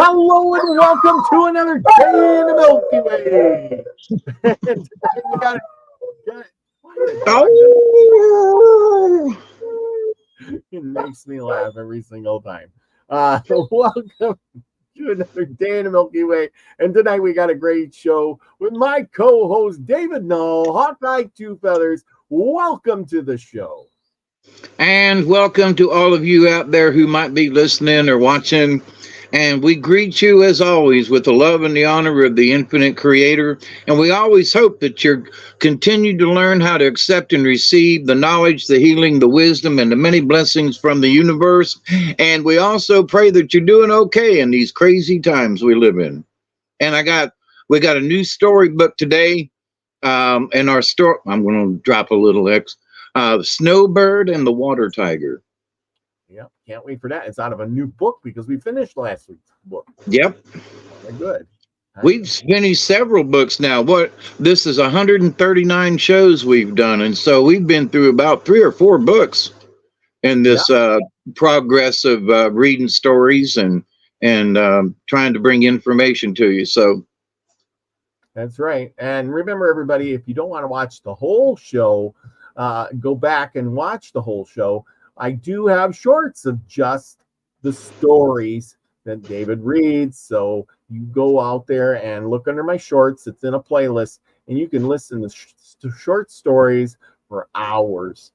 Hello and welcome to another day in the Milky Way. And we got it. Oh, It makes me laugh every single time. Welcome to another day in the Milky Way. And tonight we got a great show with my co-host David Null, Hawkeye Two Feathers. Welcome to the show. and welcome to all of you out there who might be listening or watching. And we greet you as always with the love and the honor of the infinite creator. And we always hope that you're continue to learn how to accept and receive the knowledge, the healing, the wisdom, and the many blessings from the universe. And we also pray that you're doing okay in these crazy times we live in. And we got a new storybook today. In our story, I'm going to drop a little X. Snowbird and the Water Tiger. Yep, can't wait for that. It's out of a new book because we finished last week's book. Yep. Very good. We've finished several books now. This is 139 shows we've done, and so we've been through about 3 or 4 books in this progress of reading stories and trying to bring information to you. So that's right. And remember, everybody, if you don't want to watch the whole show, go back and watch the whole show. I do have shorts of just the stories that David reads. So you go out there and look under my shorts. It's in a playlist, and you can listen to short stories for hours.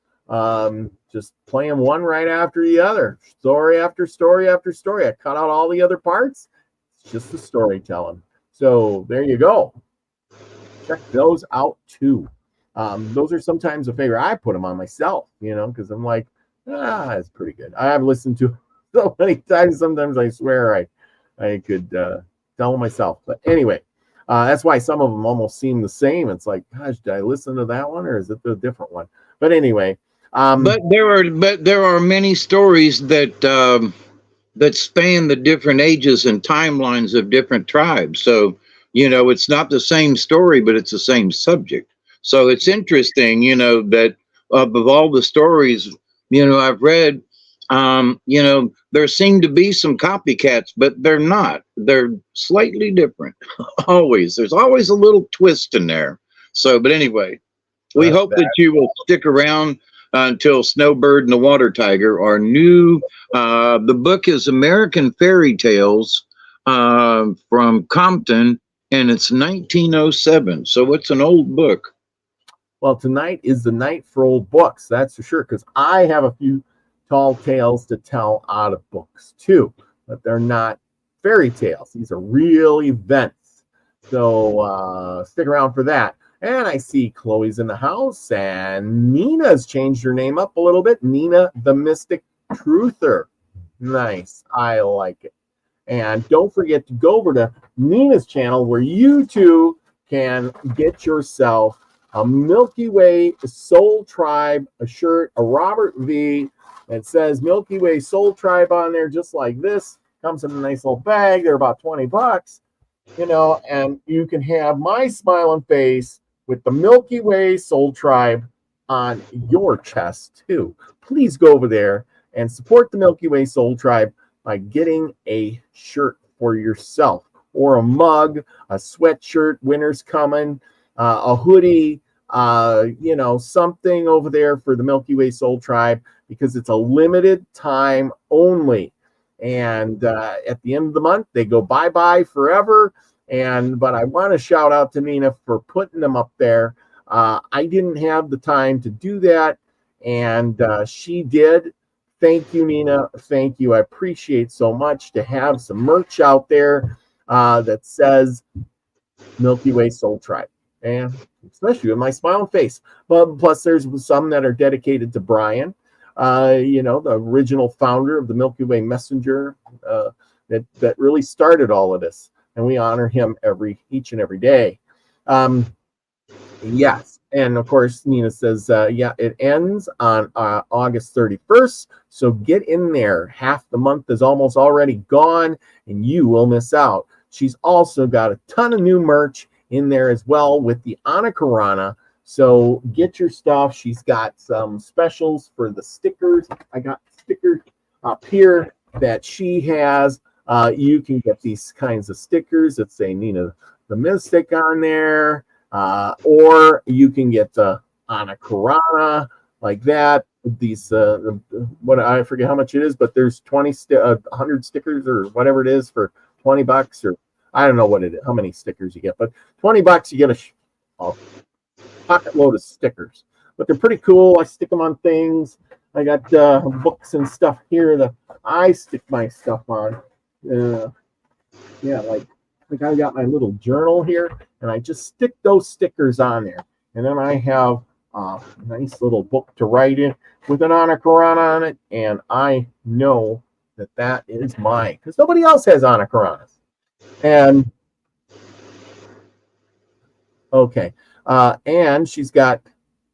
Just play them one right after the other, story after story after story. I cut out all the other parts. It's just the storytelling. So there you go. Check those out too. Those are sometimes a favorite. I put them on myself, because I'm like, it's pretty good. I have listened to so many times. Sometimes I swear I could tell myself. But anyway, that's why some of them almost seem the same. It's like, gosh, did I listen to that one or is it a different one? But anyway, but there are many stories that span the different ages and timelines of different tribes. So it's not the same story, but it's the same subject. So it's interesting, that of all the stories, I've read, there seem to be some copycats, but they're not. They're slightly different. There's always a little twist in there. So, but anyway, we hope that you will stick around until Snowbird and the Water Tiger are new. The book is American Fairy Tales from Compton, and it's 1907. So it's an old book. Well, tonight is the night for old books, that's for sure, because I have a few tall tales to tell out of books too, but they're not fairy tales. These are real events. So stick around for that. And I see Chloe's in the house, and Nina's changed her name up a little bit. Nina the Mystic Truther. Nice. I like it. And don't forget to go over to Nina's channel where you too can get yourself a Milky Way Soul Tribe, a shirt, a Robert V. It says Milky Way Soul Tribe on there, just like this. Comes in a nice little bag. They're about $20, and you can have my smiling face with the Milky Way Soul Tribe on your chest too. Please go over there and support the Milky Way Soul Tribe by getting a shirt for yourself, or a mug, a sweatshirt. Winter's coming. A hoodie, something over there for the Milky Way Soul Tribe, because it's a limited time only. And at the end of the month, they go bye-bye forever. But I want to shout out to Nina for putting them up there. I didn't have the time to do that, and she did. Thank you, Nina. Thank you. I appreciate so much to have some merch out there that says Milky Way Soul Tribe. And especially with my smiling face. But plus, there's some that are dedicated to Brian, the original founder of the Milky Way Messenger, that really started all of this, and we honor him each and every day. Yes, and of course, Nina says, it ends on August 31st. So get in there. Half the month is almost already gone, and you will miss out. She's also got a ton of new merch in there as well with the Anakarana. So get your stuff. She's got some specials for the stickers. I got stickers up here that she has You can get these kinds of stickers that say Nina the Mystic on there, or you can get the Anakarana like that. These what I forget how much it is, but there's 100 stickers or whatever it is for $20, or I don't know what it is, how many stickers you get, but $20 you get a pocket load of stickers. But they're pretty cool. I stick them on things. I got books and stuff here that I stick my stuff on. Yeah, like I got my little journal here, and I just stick those stickers on there. And then I have a nice little book to write in with an Anakarana on it, and I know that that is mine because nobody else has Anakaranas. And okay, and she's got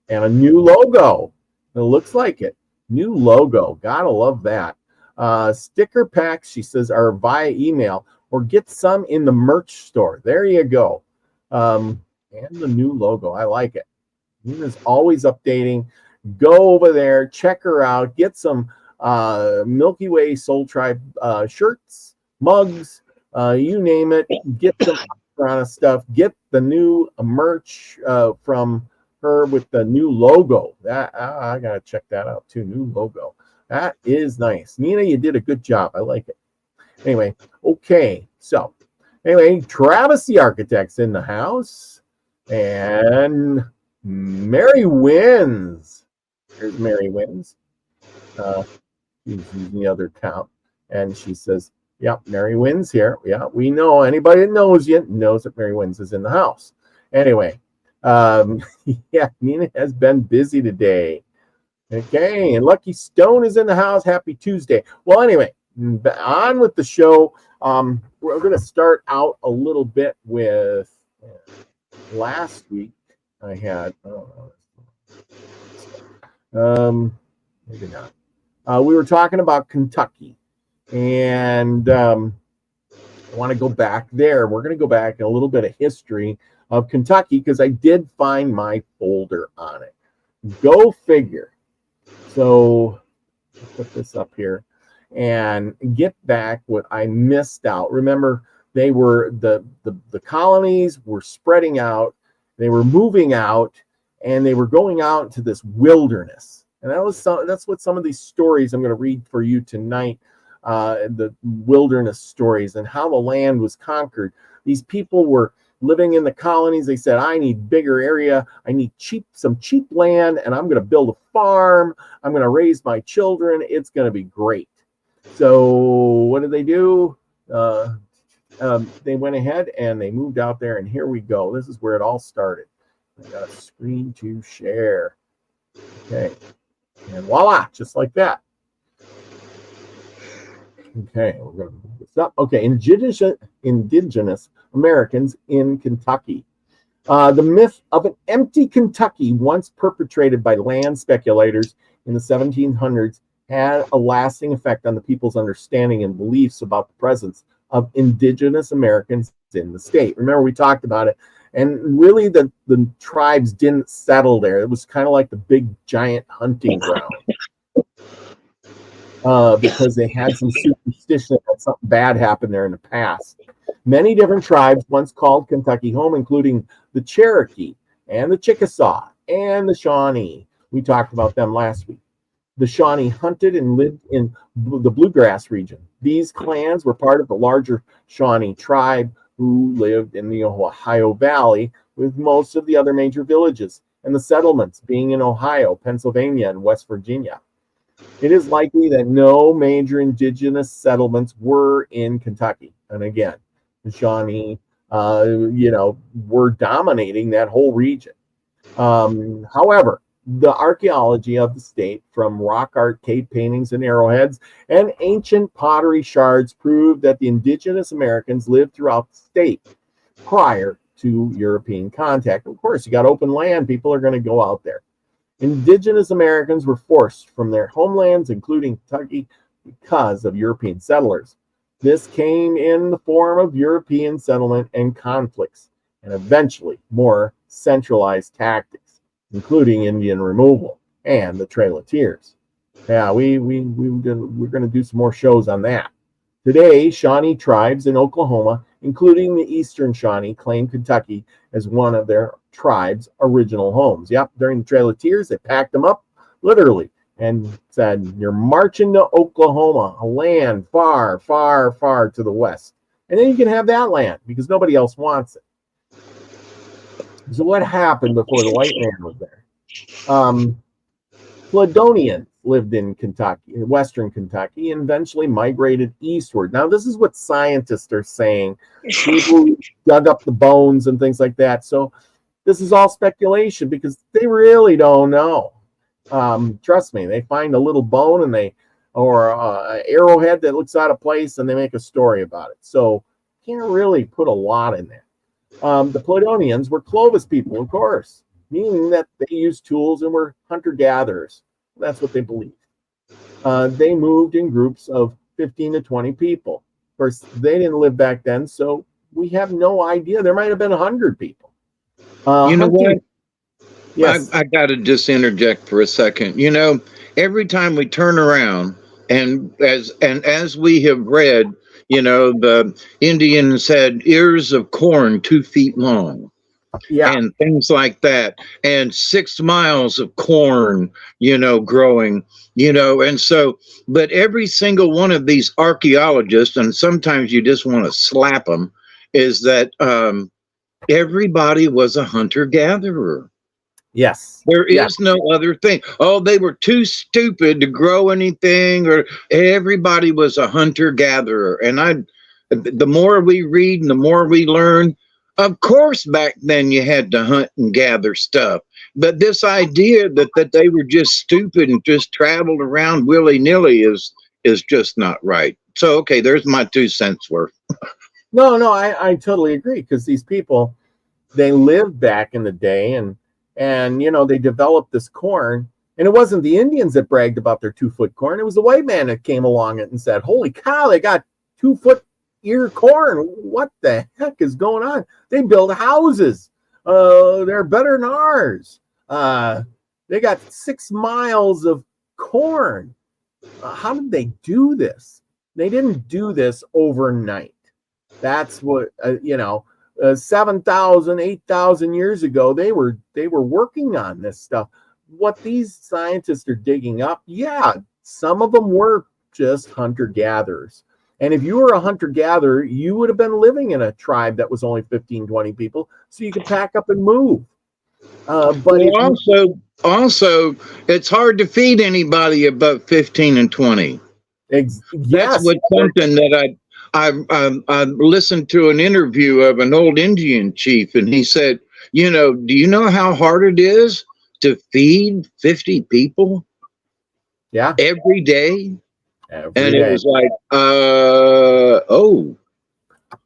a new logo. It looks like it. New logo. Gotta love that. Sticker packs, she says, are via email or get some in the merch store. There you go. And the new logo. I like it. Nina's always updating. Go over there, check her out, get some Milky Way Soul Tribe shirts, mugs, you name it. Get some Anakarana stuff. Get the new merch from her with the new logo. That I gotta check that out too. New logo. That is nice. Nina, you did a good job. I like it. Anyway, okay. So anyway, Travis the Architect's in the house. And Mary wins. Here's Mary wins. She's using the other count. And she says, yep, Mary wins here. Yeah, we know. Anybody that knows you knows that Mary wins is in the house. Anyway, yeah, Nina has been busy today. Okay, and Lucky Stone is in the house. Happy Tuesday. Well, anyway, on with the show. We're going to start out a little bit with last week. I had, maybe not. We were talking about Kentucky, and I want to go back there. We're going to go back in a little bit of history of Kentucky because I did find my folder on it. Go figure. So I'll put this up here and get back what I missed out. Remember, they were the colonies were spreading out, they were moving out, and they were going out into this wilderness. And that's what some of these stories I'm going to read for you tonight, the wilderness stories and how the land was conquered. These people were living in the colonies. They said, I need bigger area. I need some cheap land, and I'm going to build a farm. I'm going to raise my children. It's going to be great. So what did they do? They went ahead and they moved out there, and here we go. This is where it all started. I got a screen to share. Okay. And voila, just like that. Okay, we're going to move this up. Okay, indigenous Americans in Kentucky. The myth of an empty Kentucky, once perpetrated by land speculators in the 1700s, had a lasting effect on the people's understanding and beliefs about the presence of indigenous Americans in the state. Remember, we talked about it. And really, the tribes didn't settle there. It was kind of like the big, giant hunting ground. Because they had some superstition that something bad happened there in the past. Many different tribes once called Kentucky home, including the Cherokee and the Chickasaw and the Shawnee. We talked about them last week. The Shawnee hunted and lived in the bluegrass region. These clans were part of the larger Shawnee tribe who lived in the Ohio Valley, with most of the other major villages and the settlements being in Ohio, Pennsylvania, and West Virginia. It is likely that no major indigenous settlements were in Kentucky. And again, the Shawnee, were dominating that whole region. However, the archaeology of the state, from rock art, cave paintings, and arrowheads, and ancient pottery shards, proved that the indigenous Americans lived throughout the state prior to European contact. Of course, you got open land, people are going to go out there. Indigenous Americans were forced from their homelands, including Kentucky, because of European settlers. This came in the form of European settlement and conflicts, and eventually more centralized tactics, including Indian removal and the Trail of Tears. Yeah, we're going to do some more shows on that. Today, Shawnee tribes in Oklahoma, including the Eastern Shawnee, claim Kentucky as one of their tribe's original homes. Yep, during the Trail of Tears, they packed them up, literally, and said, you're marching to Oklahoma, a land far, far, far to the west. And then you can have that land because nobody else wants it. So what happened before the white man was there? Pladonians lived in Kentucky, western Kentucky, and eventually migrated eastward. Now, this is what scientists are saying. People dug up the bones and things like that. So this is all speculation because they really don't know. Trust me, they find a little bone or an arrowhead that looks out of place, and they make a story about it. So can't really put a lot in there. The Pladonians were Clovis people, of course, meaning that they used tools and were hunter-gatherers. That's what they believed. They moved in groups of 15 to 20 people. Of course, they didn't live back then, so we have no idea. There might have been 100 people. You know what? Yes. I got to just interject for a second. Every time we turn around, and as we have read, the Indians had ears of corn 2 feet long. Yeah. And things like that, and 6 miles of corn, growing, and so, but every single one of these archaeologists, and sometimes you just want to slap them, is that everybody was a hunter-gatherer. Yes. There is no other thing. Oh, they were too stupid to grow anything, or everybody was a hunter-gatherer. And the more we read and the more we learn, of course, back then you had to hunt and gather stuff. But this idea that they were just stupid and just traveled around willy-nilly is just not right. So, okay, there's my 2 cents worth. No, I totally agree, because these people, they lived back in the day, and they developed this corn, and it wasn't the Indians that bragged about their 2-foot corn. It was the white man that came along and said, holy cow, they got 2-foot ear corn. What the heck is going on? They build houses. They're better than ours. They got 6 miles of corn. How did they do this? They didn't do this overnight. That's what 7,000, 8,000 years ago, they were working on this stuff. What these scientists are digging up, some of them were just hunter-gatherers. And if you were a hunter-gatherer, you would have been living in a tribe that was only 15, 20 people, so you could pack up and move. But also, it's hard to feed anybody above 15 and 20. Yes. That's something that I listened to an interview of an old Indian chief, and he said, do you know how hard it is to feed 50 people? Yeah. Every day? It was like, Well,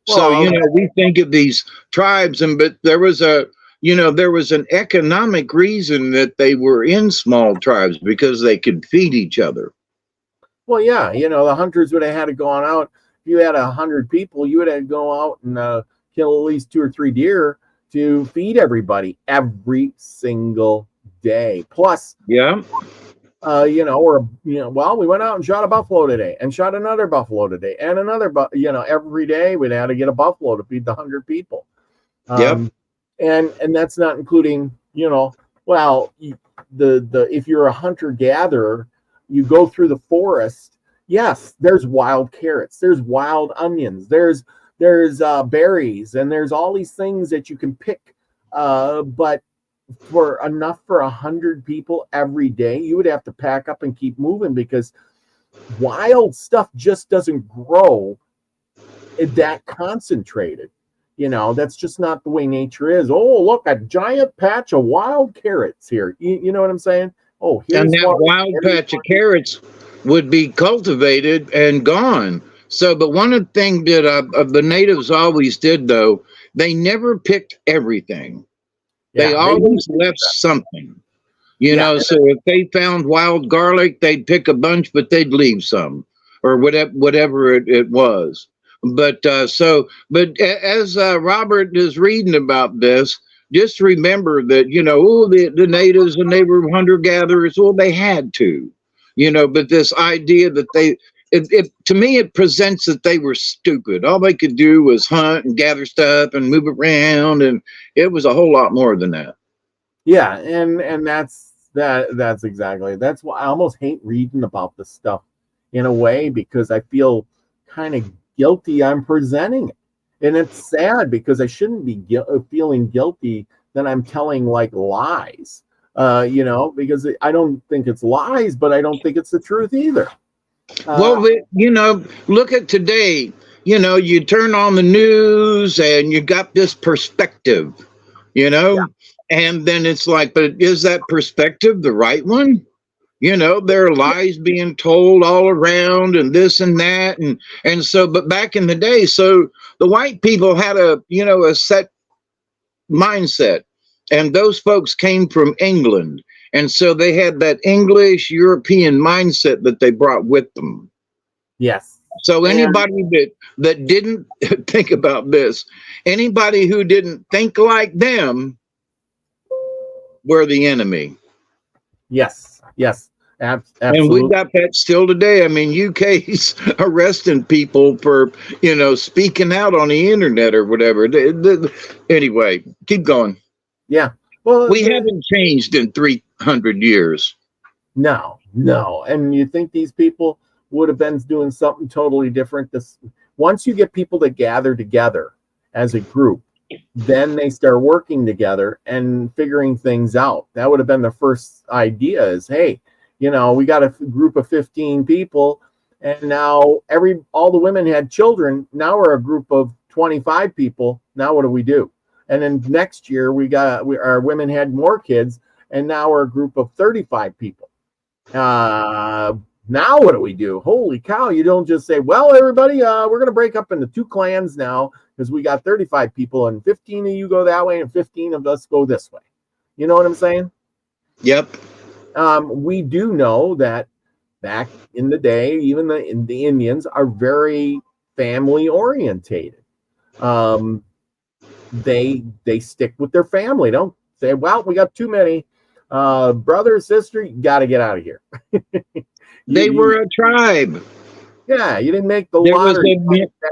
so, we think of these tribes, but there was an economic reason that they were in small tribes, because they could feed each other. Well, yeah, the hunters would have had to go on out. If you had 100 people, you would have to go out and kill at least 2 or 3 deer to feed everybody every single day. Plus, we went out and shot a buffalo today, and shot another buffalo today, and another, every day we'd have to get a buffalo to feed the 100 people. And that's not including, if you're a hunter-gatherer, you go through the forest. Yes, there's wild carrots, there's wild onions, there's berries, and there's all these things that you can pick. But for 100 people every day, you would have to pack up and keep moving, because wild stuff just doesn't grow that concentrated. That's just not the way nature is. Oh, look, a giant patch of wild carrots here. You know what I'm saying? Oh, and that wild patch of carrots would be cultivated and gone. So, but one of the things that the natives always did, though, they never picked everything. They always left something, so if they found wild garlic, they'd pick a bunch, but they'd leave some, or whatever it was. But as Robert is reading about this, just remember that, the natives, and they were hunter-gatherers. Well, they had to, but this idea that to me, it presents that they were stupid. All they could do was hunt and gather stuff and move around, and it was a whole lot more than that. Yeah, and that's exactly, that's why I almost hate reading about this stuff in a way, because I feel kind of guilty I'm presenting it. And it's sad because I shouldn't be feeling guilty that I'm telling like lies, because I don't think it's lies, but I don't think it's the truth either. Well, look at today. You turn on the news and you got this perspective, Yeah. and then it's like, but is that perspective the right one? There are lies being told all around and this and that. And so, but back in the day, so the white people had a set mindset, and those folks came from England. And so they had that English European mindset that they brought with them. Yes. So anybody that didn't think about this, anybody who didn't think like them were the enemy. Yes. Absolutely. And we got that still today. I mean, UK's arresting people for, speaking out on the internet or whatever. Anyway, keep going. Yeah. Well, we haven't changed in 300 years. No. And you think these people would have been doing something totally different? Once you get people to gather together as a group, then they start working together and figuring things out. That would have been the first idea is, hey, we got a group of 15 people, and now all the women had children. Now we're a group of 25 people. Now what do we do? And then next year our women had more kids, and now we're a group of 35 people. Now what do we do? Holy cow! You don't just say, well, everybody, we're going to break up into 2 clans now because we got 35 people, and 15 of you go that way, and 15 of us go this way. You know what I'm saying? Yep. We do know that back in the day, even the Indians are very family orientated. They stick with their family. Don't say, well, we got too many brother, sister, you got to get out of here. They were a tribe. Yeah, you didn't make the lottery.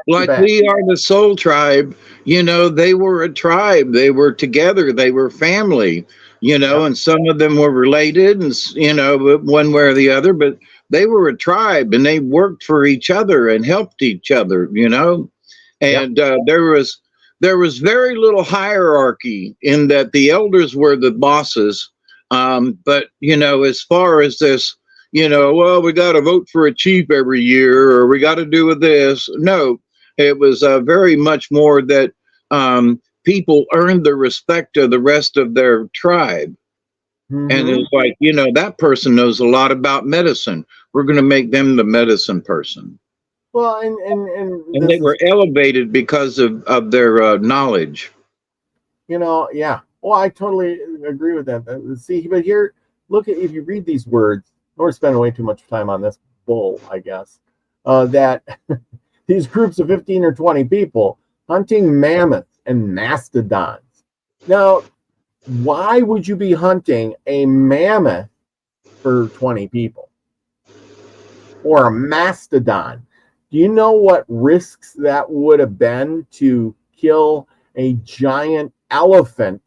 Like we are the soul tribe. They were a tribe. They were together. They were family. And some of them were related, and one way or the other. But they were a tribe, and they worked for each other and helped each other. And there was very little hierarchy in that the elders were the bosses. But as far as this, well, we got to vote for a chief every year, or we got to do with this. No, it was very much more that people earned the respect of the rest of their tribe. Mm-hmm. And it's like, that person knows a lot about medicine. We're going to make them the medicine person. Well, and they were elevated because of their knowledge. Yeah. Well, I totally agree with that. See, but here, look at, if you read these words, we're spending way too much time on this bull, I guess, that these groups of 15 or 20 people hunting mammoths and mastodons. Now, why would you be hunting a mammoth for 20 people? Or a mastodon? Do you know what risks that would have been to kill a giant elephant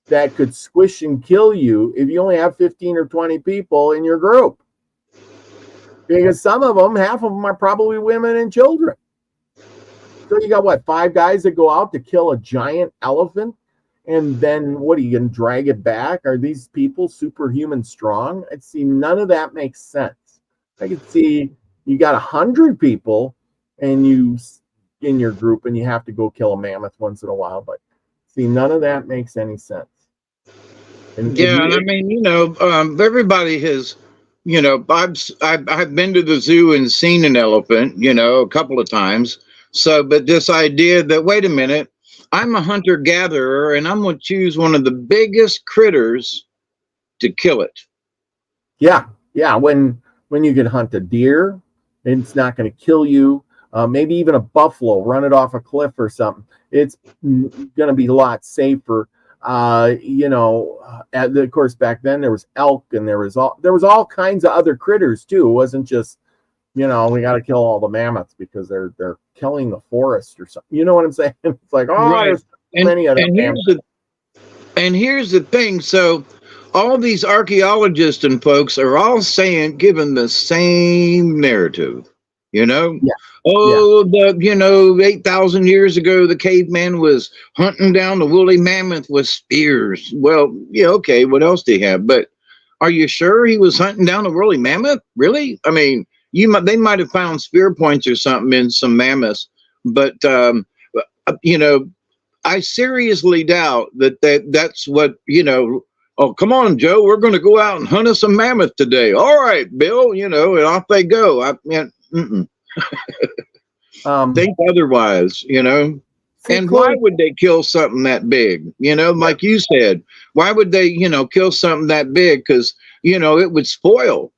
that could squish and kill you if you only have 15 or 20 people in your group? Because some of them, half of them are probably women and children. So you got 5 guys that go out to kill a giant elephant, and then what, are you going to drag it back? Are these people superhuman strong? I'd see none of that makes sense. I could see you got 100 people and you in your group, and you have to go kill a mammoth once in a while, but see, none of that makes any sense. And I mean, everybody has, I've been to the zoo and seen an elephant, a couple of times. So, but this idea that, wait a minute, I'm a hunter gatherer and I'm going to choose one of the biggest critters to kill it. Yeah. When you can hunt a deer, it's not going to kill you. Maybe even a buffalo, run it off a cliff or something. It's going to be a lot safer. Of course, back then there was elk, and there was all kinds of other critters too. It wasn't just you know, we got to kill all the mammoths because they're killing the forest or something. You know what I'm saying? It's like, oh, Right. there's so many of them. And here's the thing. So all these archaeologists and folks are all given the same narrative, you know? Yeah. Oh, 8,000 years ago, the caveman was hunting down the woolly mammoth with spears. Well, yeah, okay. What else do you have? But are you sure he was hunting down the woolly mammoth? Really? I mean, they might have found spear points or something in some mammoths, but I seriously doubt that's what, oh, come on, Joe, we're going to go out and hunt us a mammoth today. All right, Bill, and off they go. Think otherwise, And why would they kill something that big? Like you said, why would they, kill something that big? Because, it would spoil.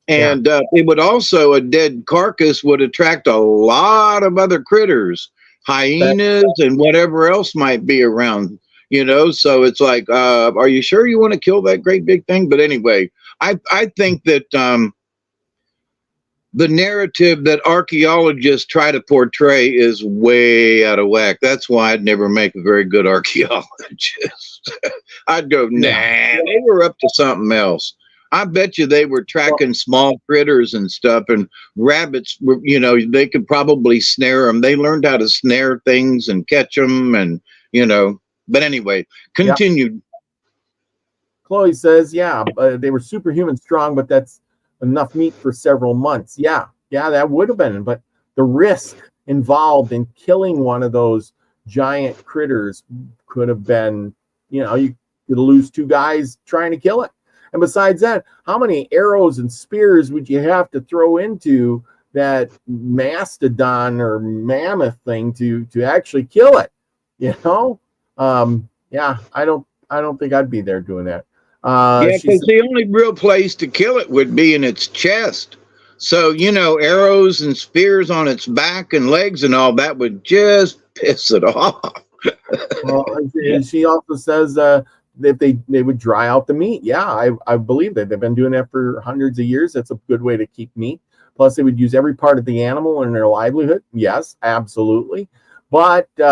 And it would also, a dead carcass would attract a lot of other critters, hyenas and whatever else might be around, So it's like, are you sure you want to kill that great big thing? But anyway, I think that the narrative that archaeologists try to portray is way out of whack. That's why I'd never make a very good archaeologist. I'd go, nah, they were up to something else. I bet you they were tracking small critters and stuff, and rabbits were, they could probably snare them. They learned how to snare things and catch them, and, but anyway, continued. Chloe says, they were superhuman strong, but that's enough meat for several months. Yeah, that would have been, but the risk involved in killing one of those giant critters could have been, you could lose 2 guys trying to kill it. And besides that, how many arrows and spears would you have to throw into that mastodon or mammoth thing to actually kill it? I don't think I'd be there doing that. Because the only real place to kill it would be in its chest. So, arrows and spears on its back and legs and all that would just piss it off. Well, and she also says that they would dry out the meat. Yeah, I believe that. They've been doing that for hundreds of years. That's a good way to keep meat. Plus, they would use every part of the animal in their livelihood. Yes, absolutely. But she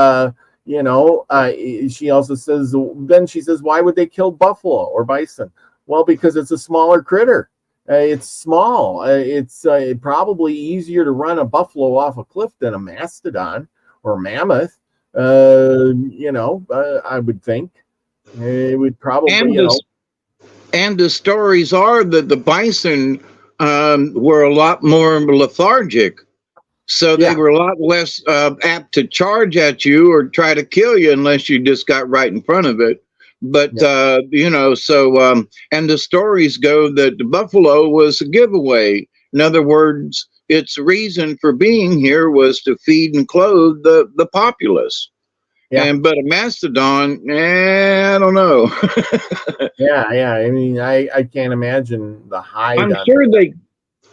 also says, why would they kill buffalo or bison? Well, because it's a smaller critter. It's small. It's probably easier to run a buffalo off a cliff than a mastodon or a mammoth. I would think it would probably, And the stories are that the bison were a lot more lethargic. So they were a lot less apt to charge at you or try to kill you unless you just got right in front of it. But, and the stories go that the buffalo was a giveaway. In other words, its reason for being here was to feed and clothe the populace. But a mastodon, I don't know. I mean, I can't imagine the hide.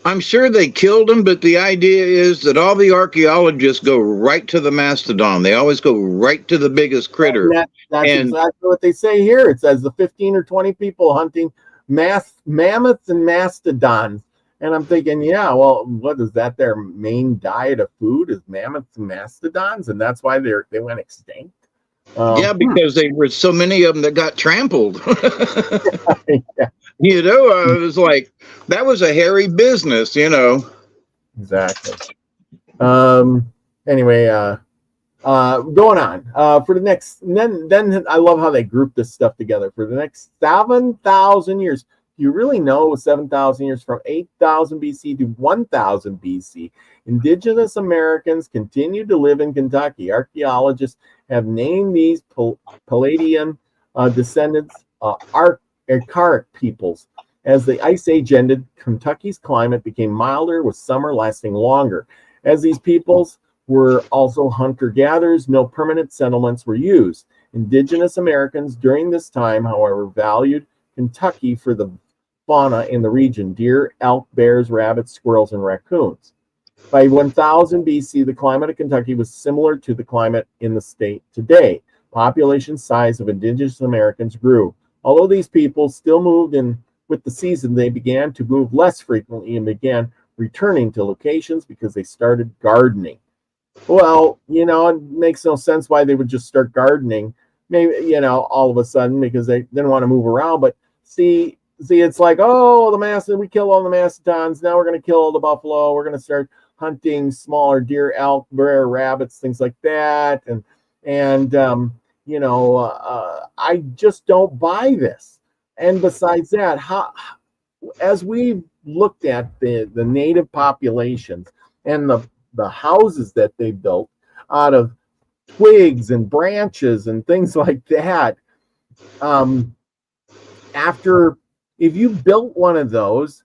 I'm sure they killed him, but the idea is that all the archaeologists go right to the mastodon. They always go right to the biggest critter. That's exactly what they say here. It says the 15 or 20 people hunting mammoths and mastodons. And I'm thinking, well, what is that? Their main diet of food is mammoths and mastodons, and that's why they went extinct. Because there were so many of them that got trampled. It was like, that was a hairy business, Exactly. Anyway, going on for the next, then I love how they group this stuff together for the next 7,000 years. You really know 7,000 years from 8,000 BC to 1,000 BC. Indigenous Americans continued to live in Kentucky. Archaeologists have named these Palladian descendants Archaic peoples. As the Ice Age ended, Kentucky's climate became milder, with summer lasting longer. As these peoples were also hunter-gatherers, no permanent settlements were used. Indigenous Americans during this time, however, valued Kentucky for the fauna in the region: deer, elk, bears, rabbits, squirrels, and raccoons. By 1000 BC, the climate of Kentucky was similar to the climate in the state today. Population size of Indigenous Americans grew. Although these people still moved in with the season, they began to move less frequently and began returning to locations because they started gardening. Well, it makes no sense why they would just start gardening. Maybe, all of a sudden because they didn't want to move around. But see, it's like, oh, we kill all the mastodons. Now we're going to kill all the buffalo. We're going to start hunting smaller deer, elk, bear, rabbits, things like that. And I just don't buy this. And besides that, as we've looked at the native populations and the houses that they built out of twigs and branches and things like that, if you built one of those,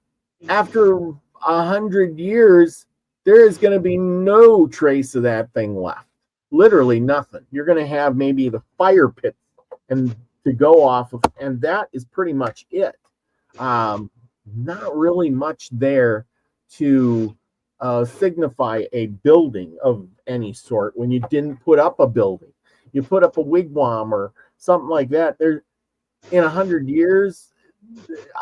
after 100 years, there is going to be no trace of that thing left. Literally nothing. You're going to have maybe the fire pit and to go off of, and that is pretty much it. Not really much there to signify a building of any sort when you didn't put up a building. You put up a wigwam or something like that. There, in 100 years,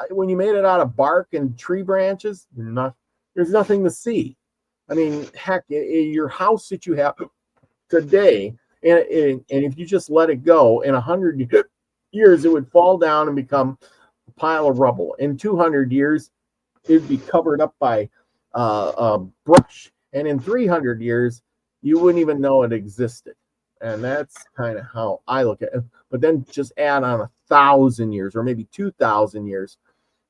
when you made it out of bark and tree branches, there's nothing to see. I mean, heck, your house that you have today, and if you just let it go, in 100 years, it would fall down and become a pile of rubble. In 200 years, it would be covered up by brush. And in 300 years, you wouldn't even know it existed. And that's kind of how I look at it. But then just add on 1,000 years or maybe 2,000 years,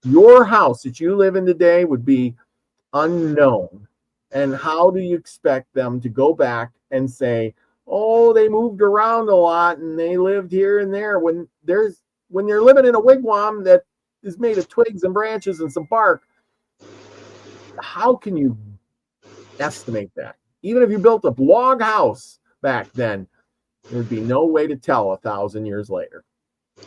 your house that you live in today would be unknown. And how do you expect them to go back and say, oh, they moved around a lot and they lived here and there, when you're living in a wigwam that is made of twigs and branches and some bark? How can you estimate that? Even if you built a log house back then, there'd be no way to tell 1,000 years later.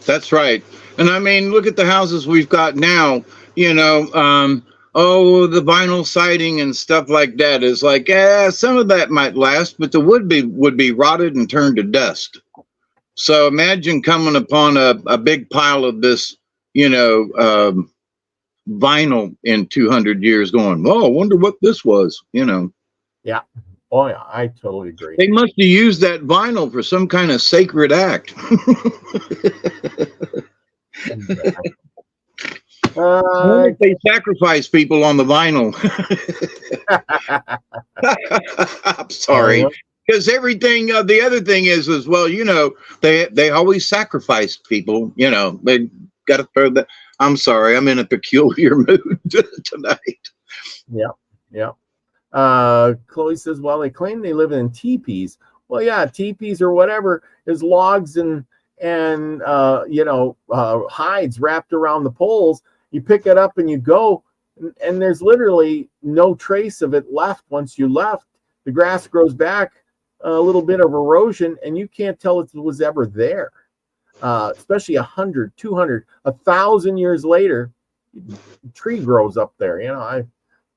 That's right. And I mean, look at the houses we've got now, the vinyl siding and stuff like that is like, some of that might last, but the wood would be rotted and turned to dust. So imagine coming upon a big pile of this, vinyl in 200 years going, oh, I wonder what this was, Yeah. Oh, yeah, I totally agree. They must have used that vinyl for some kind of sacred act. They sacrifice people on the vinyl. I'm sorry. Because everything, the other thing is well, they always sacrifice people, they got to throw that. I'm sorry, I'm in a peculiar mood tonight. Yeah. Chloe says, well, they claim they live in teepees. Well, yeah, teepees or whatever is logs and hides wrapped around the poles. You pick it up and you go, and there's literally no trace of it left once you left. The grass grows back, a little bit of erosion, and you can't tell it was ever there. Especially 100, 200, 1,000 years later, a tree grows up there.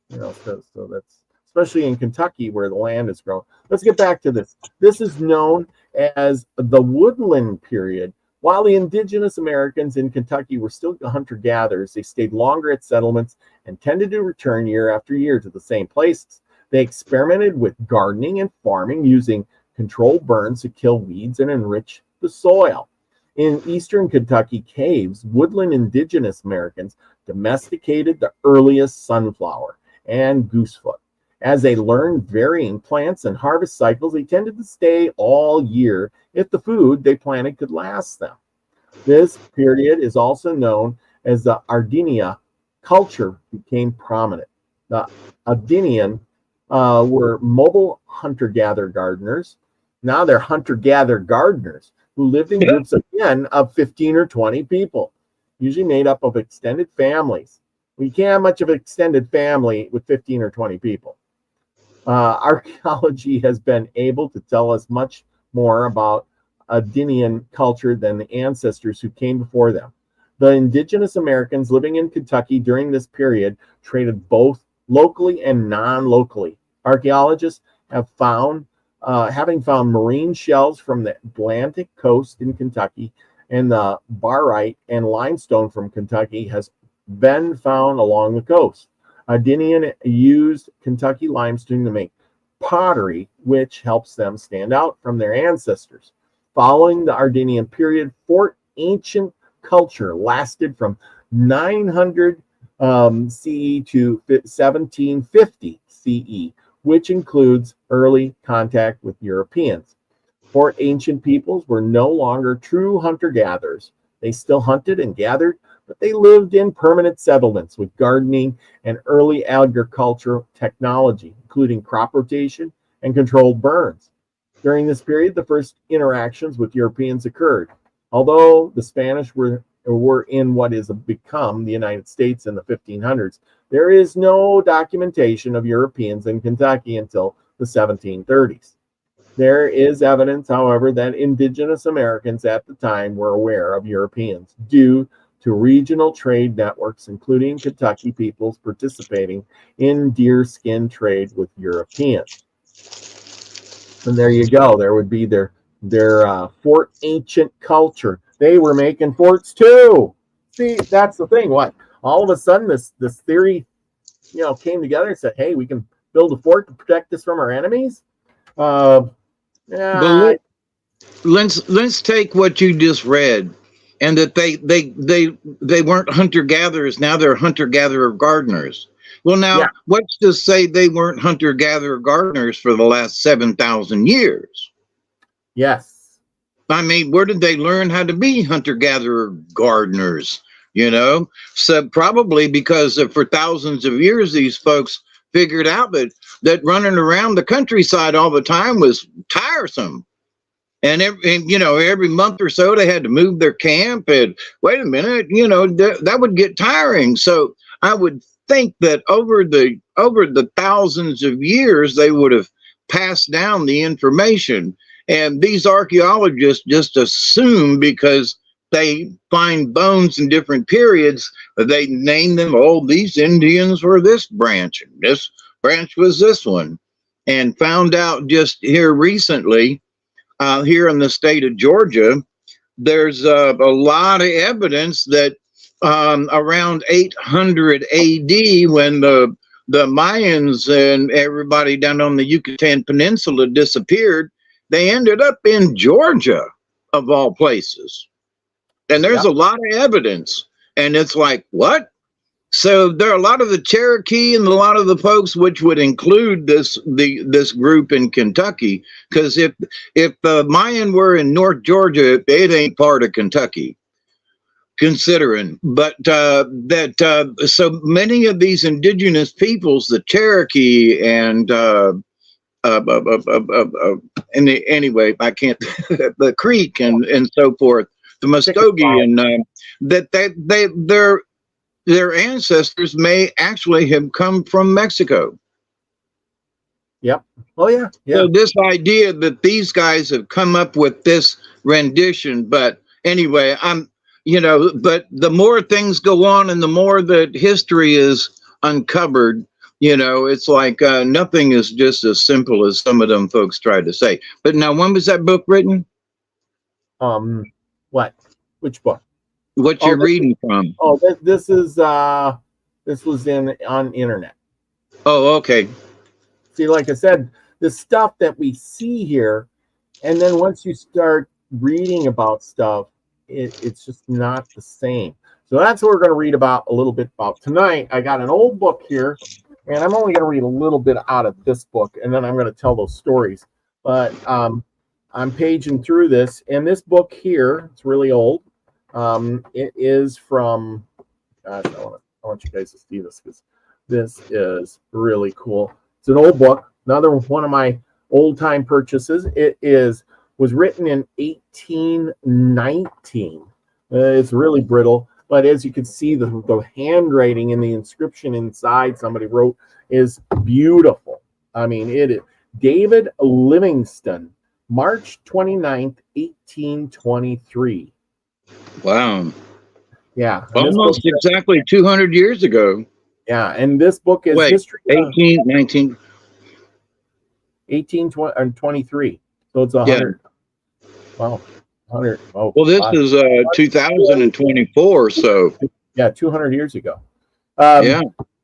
So that's especially in Kentucky where the land is grown. Let's get back to this. This is known as the woodland period. While the indigenous Americans in Kentucky were still hunter-gatherers, they stayed longer at settlements and tended to return year after year to the same places. They experimented with gardening and farming using controlled burns to kill weeds and enrich the soil. In eastern Kentucky caves, woodland indigenous Americans domesticated the earliest sunflower and goosefoot. As they learned varying plants and harvest cycles, they tended to stay all year if the food they planted could last them. This period is also known as the Ardenia culture became prominent. The Ardenian were mobile hunter-gatherer gardeners. Now they're hunter-gatherer gardeners who lived in groups again of 15 or 20 people, usually made up of extended families. We can't have much of an extended family with 15 or 20 people. Archaeology has been able to tell us much more about Ardenian culture than the ancestors who came before them. The indigenous Americans living in Kentucky during this period traded both locally and non-locally. Archaeologists have found, having found marine shells from the Atlantic coast in Kentucky, and the barite and limestone from Kentucky has been found along the coast. Ardennian used Kentucky limestone to make pottery, which helps them stand out from their ancestors. Following the Ardennian period, Fort Ancient culture lasted from 900 CE to 1750 CE, which includes early contact with Europeans. Fort Ancient peoples were no longer true hunter-gatherers. They still hunted and gathered, but they lived in permanent settlements with gardening and early agricultural technology, including crop rotation and controlled burns. During this period, the first interactions with Europeans occurred. Although the Spanish were in what is become the United States in the 1500s, there is no documentation of Europeans in Kentucky until the 1730s. There is evidence, however, that indigenous Americans at the time were aware of Europeans due to regional trade networks, including Kentucky peoples participating in deerskin trade with Europeans. And there you go. There would be their Fort Ancient culture. They were making forts too. See, that's the thing. What all of a sudden this theory, came together and said, "Hey, we can build a fort to protect us from our enemies." But let's take what you just read, and that they weren't hunter gatherers. Now they're hunter gatherer gardeners. Well, now let's just say they weren't hunter gatherer gardeners for the last 7,000 years. Yes. I mean, where did they learn how to be hunter-gatherer gardeners? So probably because for thousands of years, these folks figured out that running around the countryside all the time was tiresome. And every month or so, they had to move their camp. And wait a minute, that would get tiring. So I would think that over the thousands of years, they would have passed down the information. And these archaeologists just assume, because they find bones in different periods, they name them, these Indians were this branch, and this branch was this one. And found out just here recently, here in the state of Georgia, there's a lot of evidence that around 800 AD, when the Mayans and everybody down on the Yucatan Peninsula disappeared, they ended up in Georgia, of all places. And there's a lot of evidence. And it's like, what? So there are a lot of the Cherokee and a lot of the folks, which would include this group in Kentucky. Because if the Mayan were in North Georgia, it ain't part of Kentucky, considering. But so many of these indigenous peoples, the Cherokee and anyway, I can't, the Creek and so forth, the Muskogee, and their ancestors may actually have come from Mexico. Yep. Oh yeah. So this idea that these guys have come up with this rendition, but anyway, but the more things go on and the more that history is uncovered, it's like nothing is just as simple as some of them folks tried to say. But now, when was that book written? What? Which book? What you're reading from? Oh, this was on internet. Oh, okay. See, like I said, the stuff that we see here, and then once you start reading about stuff, it's just not the same. So that's what we're going to read about a little bit about tonight. I got an old book here, and I'm only going to read a little bit out of this book, and then I'm going to tell those stories. But I'm paging through this, and this book here, it's really old. It is from, gosh, I want you guys to see this, because this is really cool. It's an old book, another one of my old-time purchases. It was written in 1819. It's really brittle, but as you can see, the handwriting and the inscription inside somebody wrote is beautiful. I mean, it is David Livingston, March 29th, 1823. Wow. Yeah. Almost exactly 200 years ago. Yeah, and this book is history. 1823. So it's 100. Yeah. Wow. 100. Oh, well, this is 2024, so. Yeah, 200 years ago. Yeah.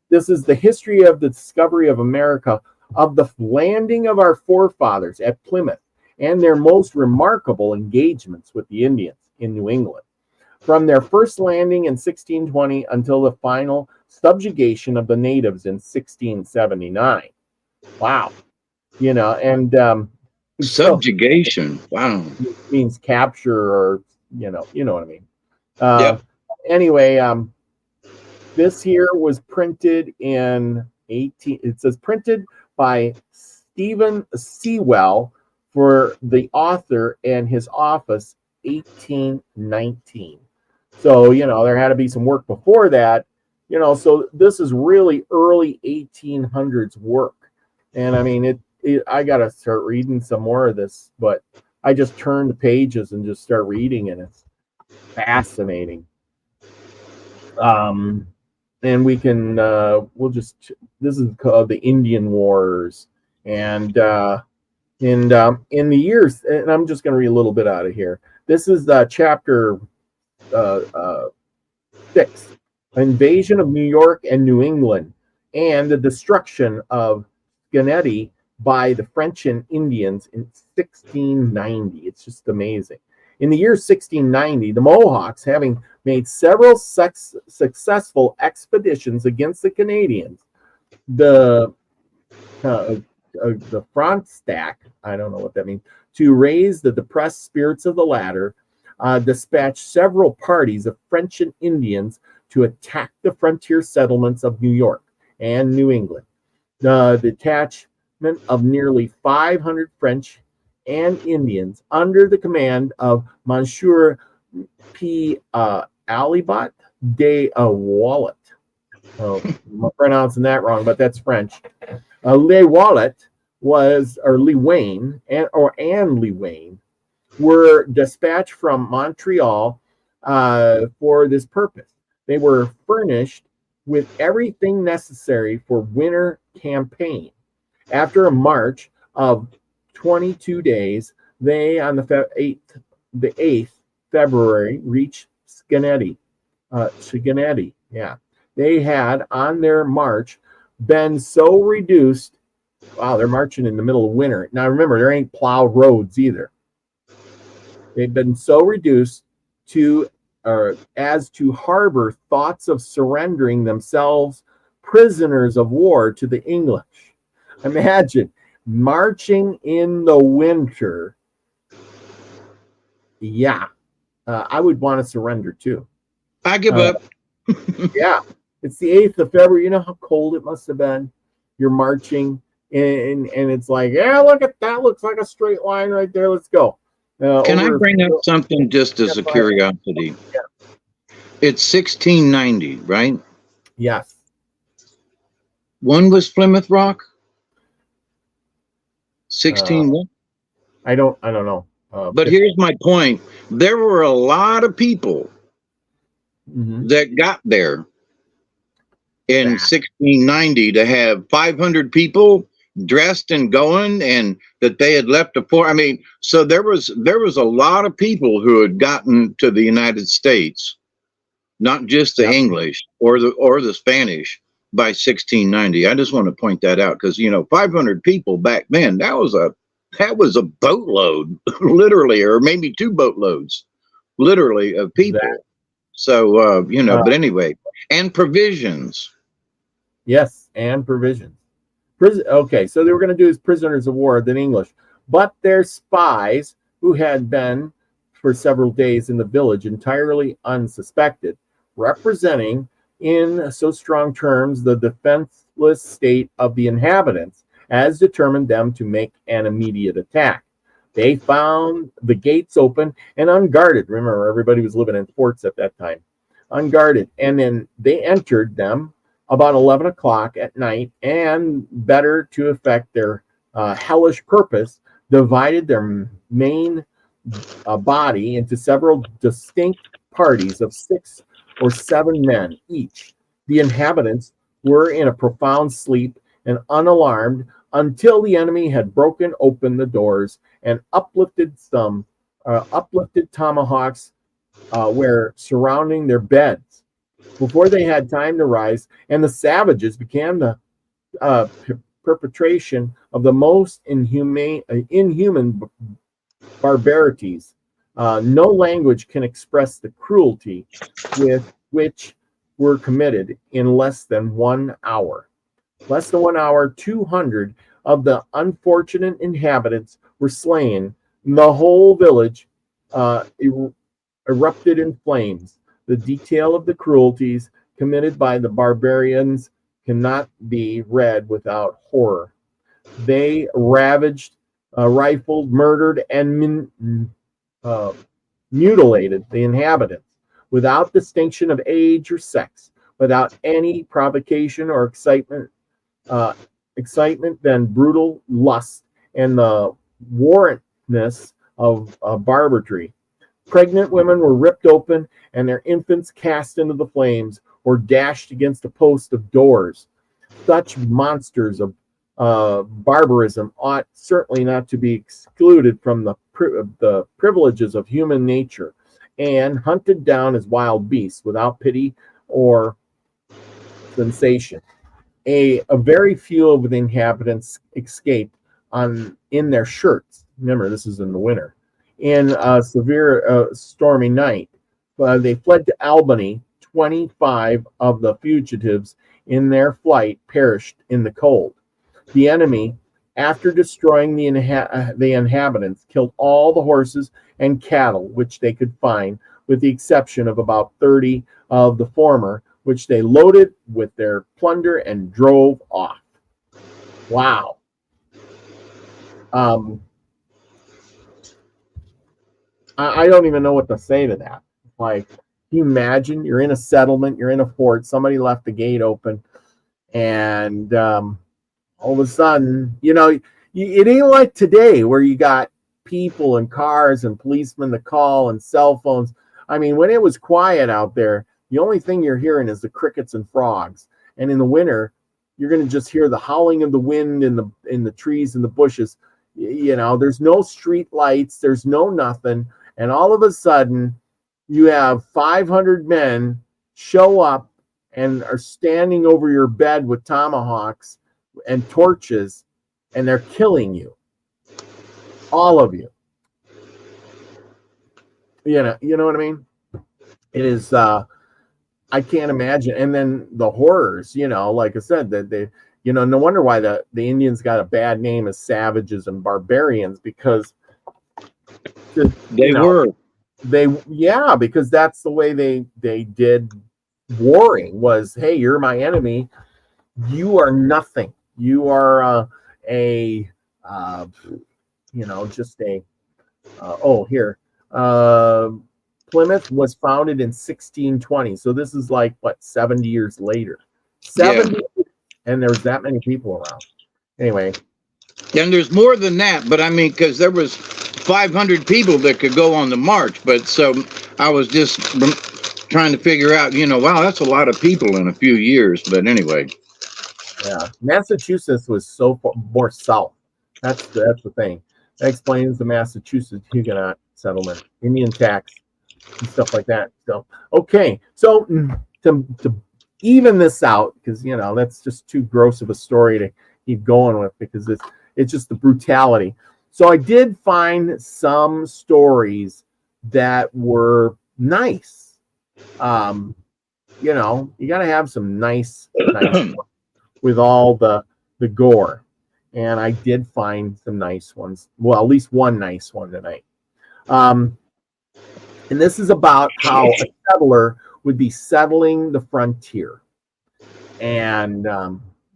This is the history of the discovery of America, of the landing of our forefathers at Plymouth, and their most remarkable engagements with the Indians in New England, from their first landing in 1620 until the final subjugation of the natives in 1679. Wow. You know, and subjugation. Wow. Means capture, or you know what I mean. Yeah. Anyway, this here was printed in 18. It says printed by Stephen Sewell for the author and his office, 1819. So there had to be some work before that. So this is really early 1800s work, and I mean I gotta start reading some more of this, but I just turn the pages and just start reading, and it's fascinating. And we can this is called the Indian Wars, and in the years, and I'm just going to read a little bit out of here. This is chapter 6, invasion of New York and New England, and the destruction of Schenectady by the French and Indians in 1690. It's just amazing. In the year 1690, the Mohawks, having made several successful expeditions against the Canadians, the Frontenac, I don't know what that means, to raise the depressed spirits of the latter, dispatched several parties of French and Indians to attack the frontier settlements of New York and New England. The detachment of nearly 500 French and Indians under the command of Monsieur P. Alibat de Wallet. Oh, I'm pronouncing that wrong, but that's French. Le Wallet Lee Wayne and Lee Wayne were dispatched from Montreal for this purpose. They were furnished with everything necessary for winter campaign. After a march of 22 days, they on the 8th February reached Schenectady. Yeah, they had on their march been so reduced. Wow, they're marching in the middle of winter. Now remember, there ain't plowed roads either. They've been so reduced as to harbor thoughts of surrendering themselves prisoners of war to the English. Imagine marching in the winter. Yeah, I would want to surrender too. I give up. Yeah, it's the 8th of February. You know how cold it must have been? You're marching, and it's like, yeah, look at that. Looks like a straight line right there. Let's go. Can I bring up something just as a curiosity? Yeah. It's 1690, right? Yes. When was Plymouth Rock? 16 I don't know. But here's my point. There were a lot of people that got there in 1690 to have 500 people dressed and going, and that they had left a port. I mean, so there was a lot of people who had gotten to the United States, not just the English or the Spanish, by 1690. I just want to point that out, because 500 people back then, that was a boatload, literally, or maybe 2 boatloads, literally, of people. So but anyway, and provisions. Yes, and provisions. Okay, so they were going to do as prisoners of war, the English, but their spies, who had been for several days in the village entirely unsuspected, representing in so strong terms the defenseless state of the inhabitants, as determined them to make an immediate attack. They found the gates open and unguarded. Remember, everybody was living in forts at that time, unguarded, and then they entered them about 11 o'clock at night, and better to effect their hellish purpose, divided their main body into several distinct parties of 6 or 7 men each. The inhabitants were in a profound sleep and unalarmed until the enemy had broken open the doors and uplifted tomahawks were surrounding their beds. before they had time to rise, and the savages began the perpetration of the most inhuman barbarities. No language can express the cruelty with which were committed in less than 1 hour. Less than 1 hour, 200 of the unfortunate inhabitants were slain. The whole village erupted in flames. The detail of the cruelties committed by the barbarians cannot be read without horror. They ravaged, rifled, murdered, and mutilated the inhabitants without distinction of age or sex, without any provocation or excitement. Then brutal lust and the warrantness of barbarity. Pregnant women were ripped open and their infants cast into the flames or dashed against a post of doors. Such monsters of barbarism ought certainly not to be excluded from the privileges of human nature, and hunted down as wild beasts without pity or sensation. A very few of the inhabitants escaped in their shirts. Remember, this is in the winter. In a severe stormy night, they fled to Albany. 25 of the fugitives in their flight perished in the cold. The enemy, after destroying the inhabitants, killed all the horses and cattle which they could find, with the exception of about 30 of the former, which they loaded with their plunder and drove off. Wow. I don't even know what to say to that. Like, can you imagine you're in a settlement, you're in a fort, somebody left the gate open, and all of a sudden, it ain't like today where you got people and cars and policemen to call and cell phones. I mean, when it was quiet out there, the only thing you're hearing is the crickets and frogs. And in the winter, you're going to just hear the howling of the wind in the trees and the bushes. There's no street lights, there's no nothing. And all of a sudden, you have 500 men show up and are standing over your bed with tomahawks and torches, and they're killing you. All of you. You know what I mean? It is, I can't imagine. And then the horrors, like I said, that they, no wonder why the Indians got a bad name as savages and barbarians, because because that's the way they did warring, was, hey, you're my enemy, you are nothing, you are Plymouth was founded in 1620, so this is like 70 years later. 70, yeah. And there was that many people around. Anyway, and there's more than that, but I mean, because there was 500 people that could go on the march, but so I was just trying to figure out, wow, that's a lot of people in a few years. But anyway, yeah, Massachusetts was so far more south. That's the thing. That explains the Massachusetts Huguenot settlement, Indian tax, and stuff like that. So okay, so to even this out, because that's just too gross of a story to keep going with, because it's just the brutality. So I did find some stories that were nice. You got to have some nice with all the gore. And I did find some nice ones. Well, at least one nice one tonight. And this is about how a settler would be settling the frontier. And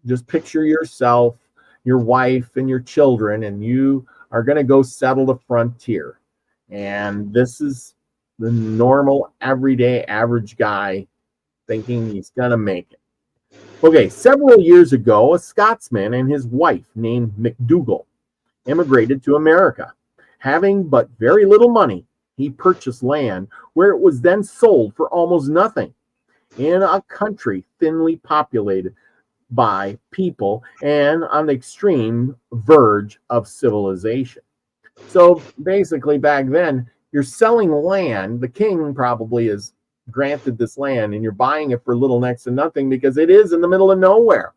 just picture yourself, your wife, and your children, and you are going to go settle the frontier. And this is the normal, everyday, average guy thinking he's going to make it. Okay, several years ago, a Scotsman and his wife named McDougall immigrated to America. Having but very little money, he purchased land where it was then sold for almost nothing in a country thinly populated by people and on the extreme verge of civilization. So basically back then, you're selling land. The king probably is granted this land, and you're buying it for little next to nothing because it is in the middle of nowhere.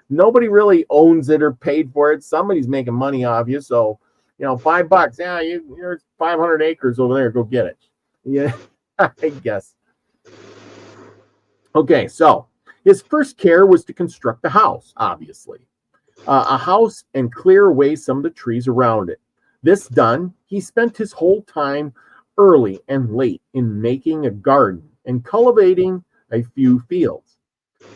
Nobody really owns it or paid for it. Somebody's making money off you. So, $5. Yeah, you're 500 acres over there. Go get it. Yeah, I guess. Okay, so his first care was to construct a house, obviously. A house and clear away some of the trees around it. This done, he spent his whole time early and late in making a garden and cultivating a few fields.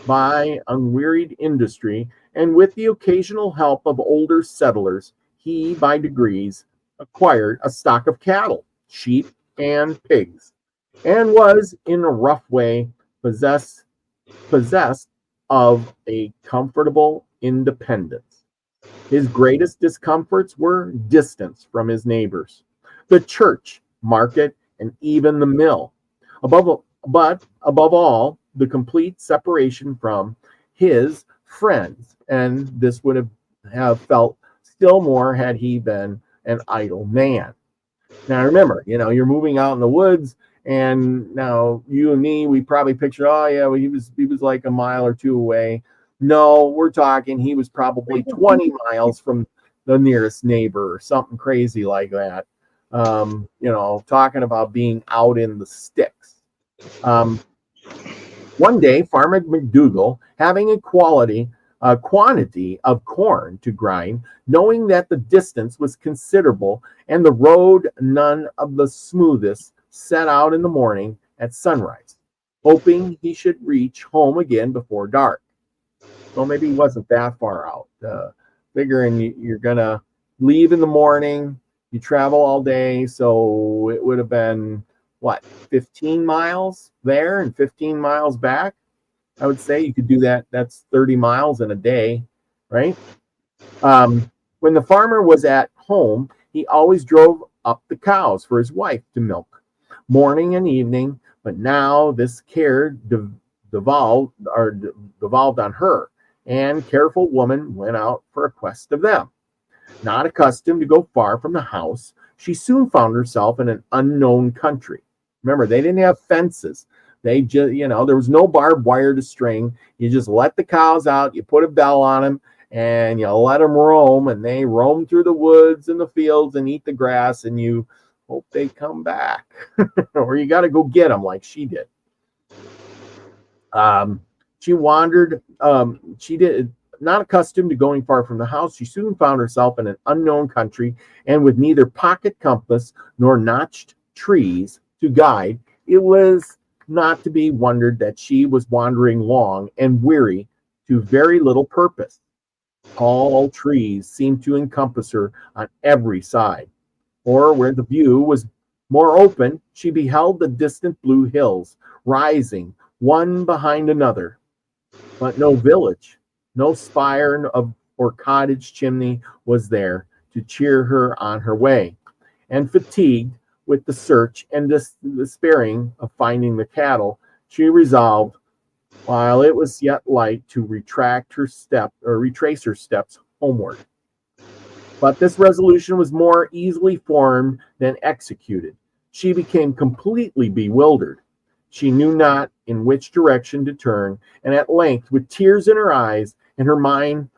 By unwearied industry and with the occasional help of older settlers, he by degrees acquired a stock of cattle, sheep, and pigs, and was in a rough way possessed of a comfortable independence. His greatest discomforts were distance from his neighbors, the church, market, and even the mill. Above all, the complete separation from his friends, and this would have felt still more had he been an idle man. Now remember, you're moving out in the woods, and now you and me, we probably picture, oh yeah, well, he was like a mile or two away. No, we're talking he was probably 20 miles from the nearest neighbor or something crazy like that. Talking about being out in the sticks. One day, Farmer McDougal, having a quantity of corn to grind, knowing that the distance was considerable and the road none of the smoothest, set out in the morning at sunrise, hoping he should reach home again before dark. Well, maybe he wasn't that far out. Figuring you're going to leave in the morning, you travel all day, so it would have been, 15 miles there and 15 miles back? I would say you could do that. That's 30 miles in a day, right? When the farmer was at home, he always drove up the cows for his wife to milk, morning and evening, but now this care devolved on her, and careful woman went out for a quest of them. Not accustomed to go far from the house, she soon found herself in an unknown country. Remember, they didn't have fences. They just, there was no barbed wire to string. You just let the cows out, you put a bell on them, and you let them roam, and they roam through the woods and the fields and eat the grass, and you hope they come back. Or you got to go get them like she did. She wandered, not accustomed to going far from the house, she soon found herself in an unknown country, and with neither pocket compass nor notched trees to guide, it was not to be wondered that she was wandering long and weary to very little purpose. Tall trees seemed to encompass her on every side, or where the view was more open, she beheld the distant blue hills rising one behind another, but no village, no spire or cottage chimney was there to cheer her on her way. And fatigued with the search and despairing of finding the cattle, she resolved, while it was yet light, to retrace her steps homeward. But this resolution was more easily formed than executed. She became completely bewildered. She knew not in which direction to turn, and at length, with tears in her eyes and her mind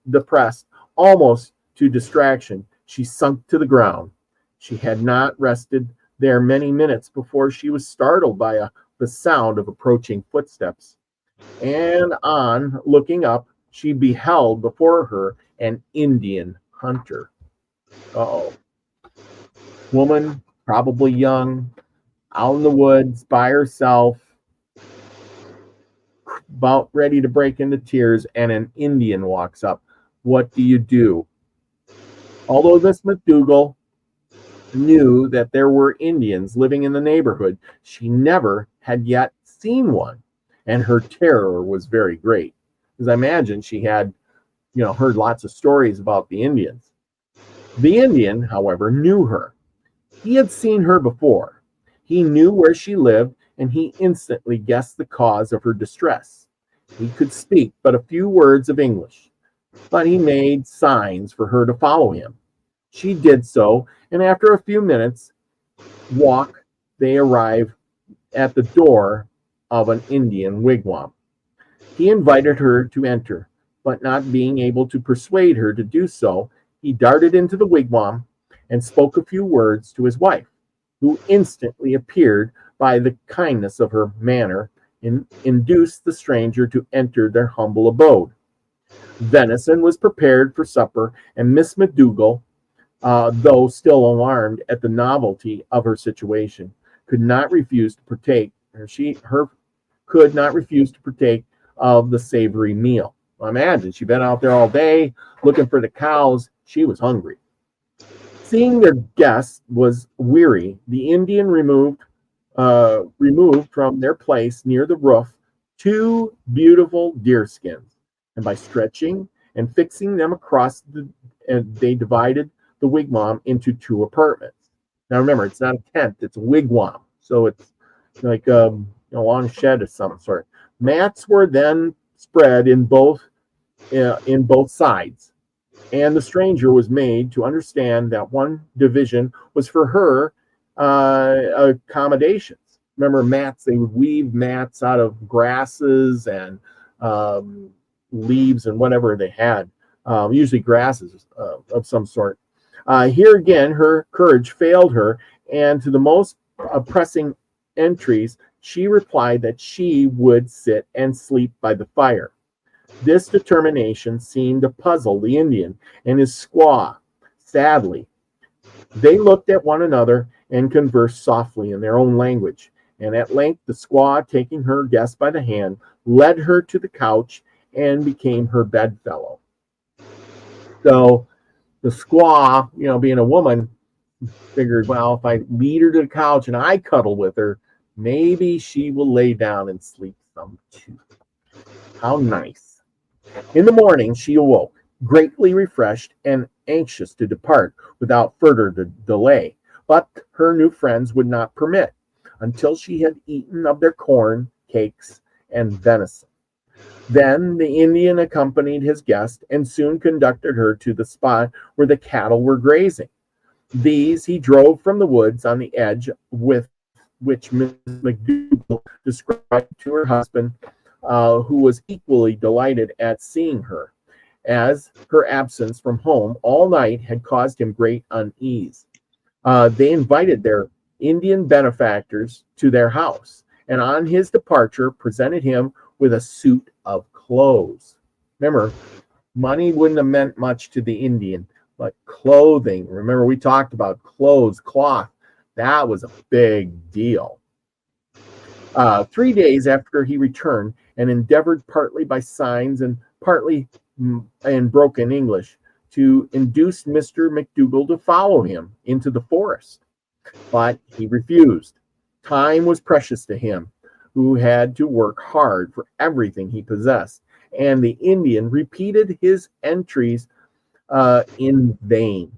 depressed almost to distraction, she sunk to the ground. She had not rested there many minutes before she was startled by the sound of approaching footsteps. And on looking up, she beheld before her an Indian hunter. Uh-oh. Woman, probably young, out in the woods by herself, about ready to break into tears, and an Indian walks up. What do you do? Although Miss McDougal knew that there were Indians living in the neighborhood, she never had yet seen one, and her terror was very great, because I imagine she had, heard lots of stories about the Indians. The Indian, however, knew her. He had seen her before. He knew where she lived, and he instantly guessed the cause of her distress. He could speak but a few words of English, but he made signs for her to follow him. She did so, and after a few minutes' walk, they arrived at the door of an Indian wigwam. He invited her to enter, but not being able to persuade her to do so, he darted into the wigwam and spoke a few words to his wife, who instantly appeared by the kindness of her manner and induced the stranger to enter their humble abode. Venison was prepared for supper, and Miss McDougall, though still alarmed at the novelty of her situation, could not refuse to partake, could not refuse to partake of the savory meal. Imagine, she'd been out there all day looking for the cows. She was hungry. Seeing their guest was weary, the Indian removed from their place near the roof 2 beautiful deer skins, and by stretching and fixing them across they divided the wigwam into 2 apartments. Now remember, it's not a tent; it's a wigwam, so it's like a long shed of some sort. Mats were then spread in both sides, and the stranger was made to understand that one division was for her accommodations. Remember, mats, they would weave mats out of grasses and leaves and whatever they had, usually grasses of some sort. Here again, her courage failed her, and to the most pressing entreaties, she replied that she would sit and sleep by the fire. This determination seemed to puzzle the Indian and his squaw sadly. They looked at one another and conversed softly in their own language, and at length the squaw, taking her guest by the hand, led her to the couch and became her bedfellow. So the squaw, being a woman, figured, well, if I lead her to the couch and I cuddle with her, maybe she will lay down and sleep some too. How nice. In the morning, she awoke, greatly refreshed and anxious to depart without further delay. But her new friends would not permit until she had eaten of their corn, cakes, and venison. Then the Indian accompanied his guest and soon conducted her to the spot where the cattle were grazing. These he drove from the woods on the edge, with which Miss McDougall described to her husband, who was equally delighted at seeing her, as her absence from home all night had caused him great unease. They invited their Indian benefactors to their house, and on his departure presented him with a suit of clothes. Remember, money wouldn't have meant much to the Indian, but clothing. Remember, we talked about clothes, cloth. That was a big deal. 3 days after he returned and endeavored partly by signs and partly in broken English to induce Mr. McDougall to follow him into the forest. But he refused. Time was precious to him, who had to work hard for everything he possessed, and the Indian repeated his entreaties in vain.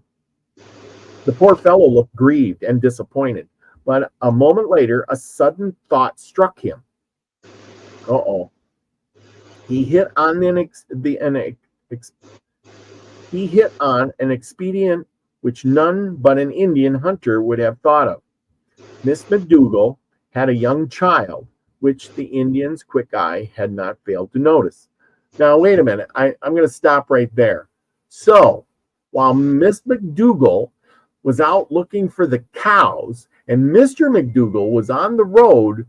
The poor fellow looked grieved and disappointed, but a moment later a sudden thought struck him. He hit on an expedient which none but an Indian hunter would have thought of. Miss McDougall had a young child, which the Indian's quick eye had not failed to notice. Now, wait a minute. I'm going to stop right there. So, while Miss McDougall was out looking for the cows, and Mr. McDougall was on the road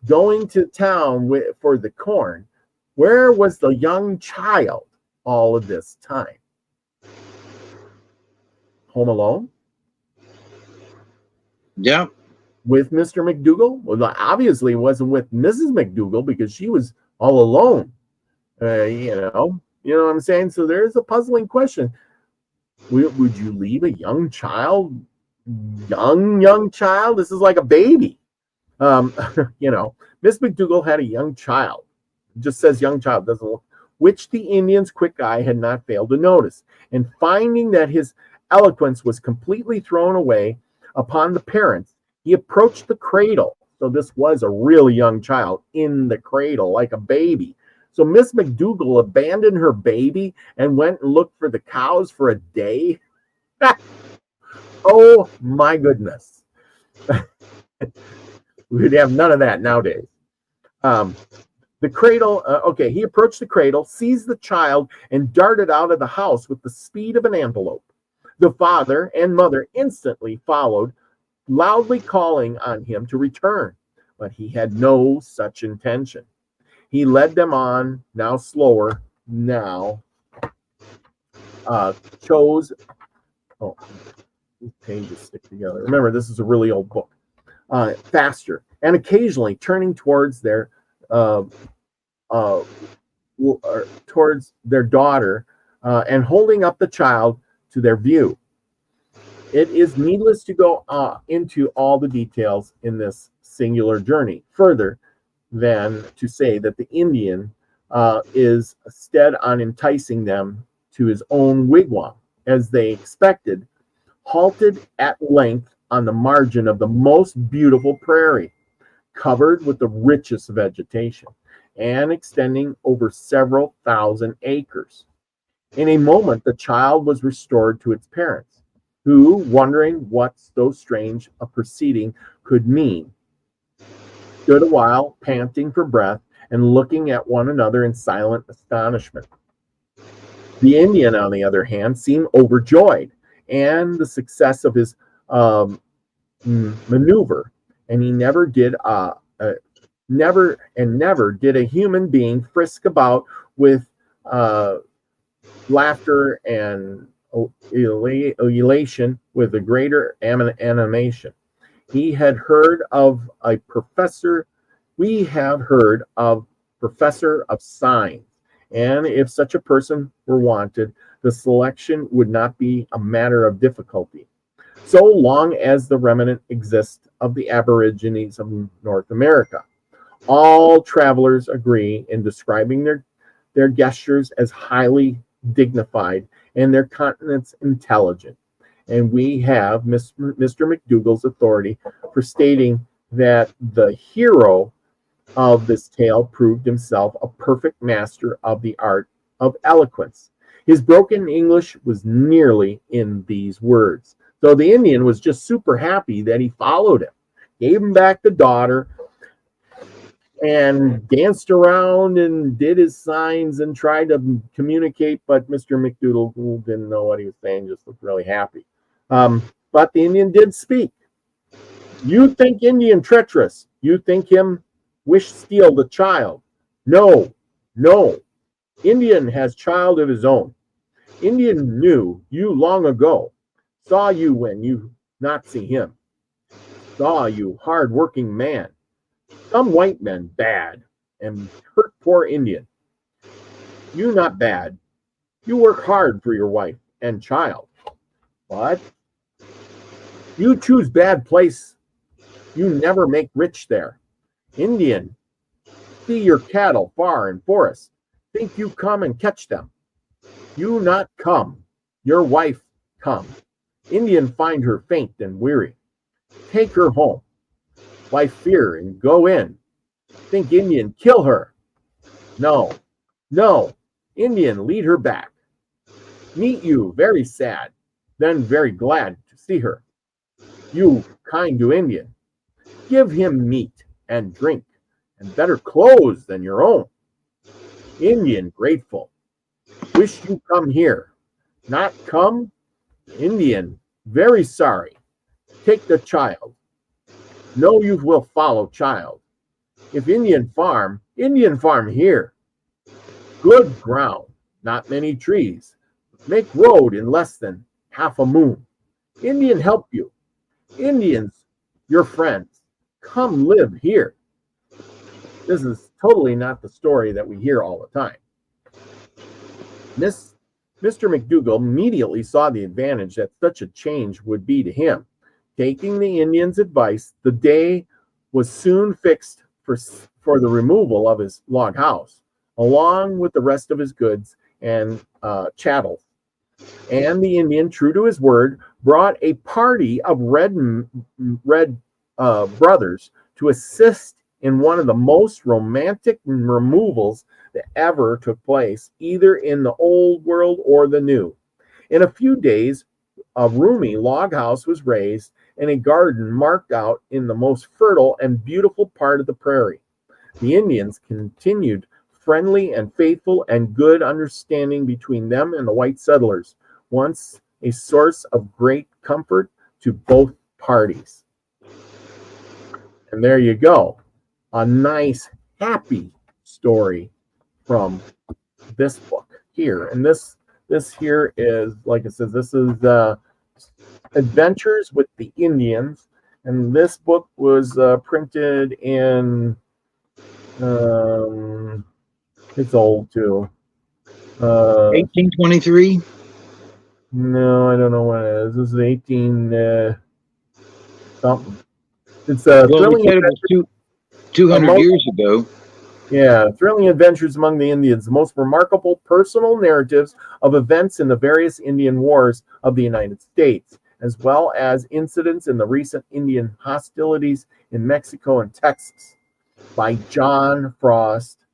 going to town for the corn, where was the young child all of this time? Home alone? Yeah. With Mr. McDougall? Well, obviously it wasn't with Mrs. McDougall because she was all alone. You know what I'm saying? So there's a puzzling question. Would you leave a young child? Young child? This is like a baby. Miss McDougall had a young child. It just says young child, doesn't look, which the Indian's quick eye had not failed to notice. And finding that his eloquence was completely thrown away upon the parents, he approached the cradle. So this was a really young child in the cradle, like a baby. So Miss McDougall abandoned her baby and went and looked for the cows for a day. Oh my goodness. We'd have none of that nowadays. The cradle, he approached the cradle, seized the child, and darted out of the house with the speed of an antelope. The father and mother instantly followed, loudly calling on him to return, but he had no such intention. He led them on, now slower, now chose. Oh, these pages stick together. Remember, this is a really old book. Faster, and occasionally turning towards their daughter and holding up the child to their view. It is needless to go into all the details in this singular journey, further than to say that the Indian is stead on enticing them to his own wigwam, as they expected, halted at length on the margin of the most beautiful prairie, covered with the richest vegetation, and extending over several thousand acres. In a moment, the child was restored to its parents, who, wondering what so strange a proceeding could mean, stood a while, panting for breath and looking at one another in silent astonishment. The Indian, on the other hand, seemed overjoyed, and the success of his maneuver, and he never did a human being frisk about with laughter and elation with a greater animation. We have heard of professor of signs, and if such a person were wanted, the selection would not be a matter of difficulty, so long as the remnant exists of the aborigines of North America. All travelers agree in describing their gestures as highly dignified and their countenance intelligent. And we have Mr. McDougall's authority for stating that the hero of this tale proved himself a perfect master of the art of eloquence. His broken English was nearly in these words. So the Indian was just super happy that he followed him, gave him back the daughter, and danced around and did his signs and tried to communicate, but Mr. McDougall didn't know what he was saying, just looked really happy. But the Indian did speak. You think Indian treacherous. You think him wish steal the child. No, no. Indian has child of his own. Indian knew you long ago. Saw you when you not see him. Saw you hard-working man. Some white men bad and hurt poor Indian. You not bad. You work hard for your wife and child. But you choose bad place. You never make rich there. Indian, see your cattle far in forest. Think you come and catch them. You not come. Your wife come. Indian find her faint and weary. Take her home. Why fear and go in? Think Indian kill her. No, no. Indian lead her back. Meet you very sad, then very glad to see her. You kind to Indian. Give him meat and drink and better clothes than your own. Indian grateful. Wish you come here. Not come? Indian very sorry. Take the child. Know you will follow child. If Indian farm here. Good ground, not many trees. Make road in less than half a moon. Indian help you. Indians, your friends. Come live here. This is totally not the story that we hear all the time. Mr. McDougall immediately saw the advantage that such a change would be to him. Taking the Indian's advice, the day was soon fixed for the removal of his log house, along with the rest of his goods and chattels. And the Indian, true to his word, brought a party of red brothers to assist in one of the most romantic removals that ever took place, either in the old world or the new. In a few days, a roomy log house was raised, and a garden marked out in the most fertile and beautiful part of the prairie. The Indians continued friendly and faithful, and good understanding between them and the white settlers, once a source of great comfort to both parties. And there you go. A nice, happy story from this book here. And this here is, like I said, this is Adventures with the Indians. And this book was printed in, it's old too. 1823? No, I don't know what it is. This is 18 something. It's Well, thrilling we said it was 200 years ago. Yeah, thrilling adventures among the Indians, the most remarkable personal narratives of events in the various Indian wars of the United States, as well as incidents in the recent Indian hostilities in Mexico and Texas, by John Frost.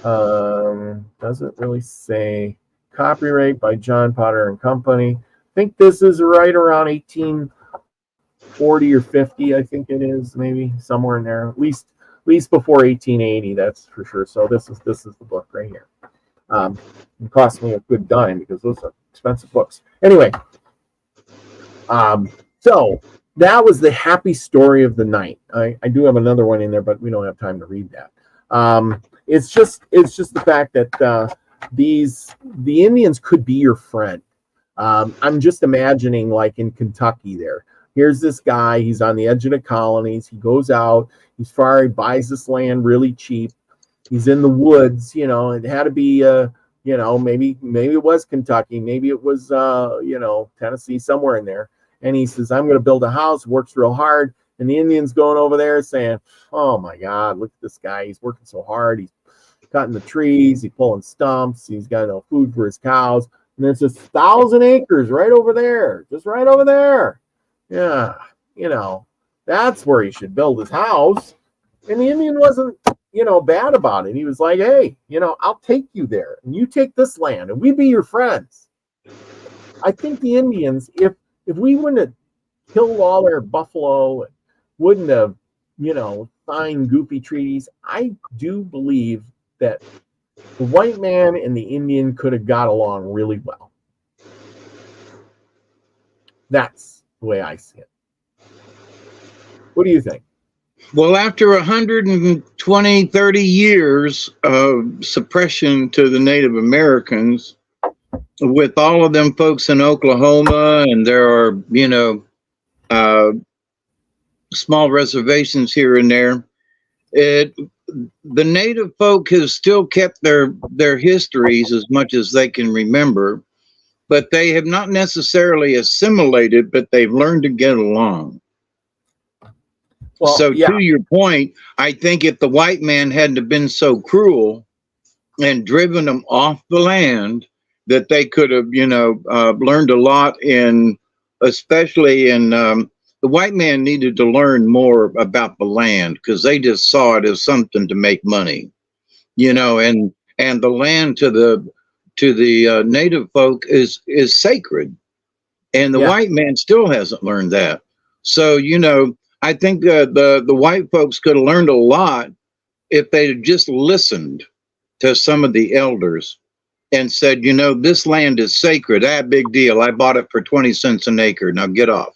Doesn't really say. Copyright by John Potter and Company. I think this is right around 1840 or 50. I think it is, maybe somewhere in there. At least before 1880. That's for sure. So this is the book right here. It cost me a good dime because those are expensive books. Anyway, so that was the happy story of the night. I do have another one in there, but we don't have time to read that. It's just the fact that the Indians could be your friend. I'm just imagining, like in Kentucky there. Here's this guy, he's on the edge of the colonies. He goes out, he's far, he buys this land really cheap. He's in the woods, it had to be, maybe it was Kentucky, maybe it was, Tennessee, somewhere in there. And he says, I'm going to build a house, works real hard. And the Indian's going over there saying, oh my God, look at this guy. He's working so hard. He's cutting the trees, he's pulling stumps, he's got no food for his cows, and there's just 1,000 acres right over there, just right over there. Yeah, that's where he should build his house. And the Indian wasn't, bad about it. He was like, hey, I'll take you there, and you take this land, and we be your friends. I think the Indians, if we wouldn't have killed all their buffalo, and wouldn't have, signed goofy treaties, I do believe that the white man and the Indian could have got along really well. That's the way I see it. What do you think? Well, after 120, 30 years of suppression to the Native Americans, with all of them folks in Oklahoma, and there are, small reservations here and there, the native folk have still kept their histories as much as they can remember, but they have not necessarily assimilated, but they've learned to get along. Well, so yeah. To your point, I think if the white man hadn't have been so cruel and driven them off the land, that they could have, learned a lot especially in the white man needed to learn more about the land, because they just saw it as something to make money, and the land to the native folk is sacred, and the white man still hasn't learned that. So, I think the white folks could have learned a lot if they had just listened to some of the elders and said, this land is sacred. That big deal. I bought it for 20 cents an acre. Now get off.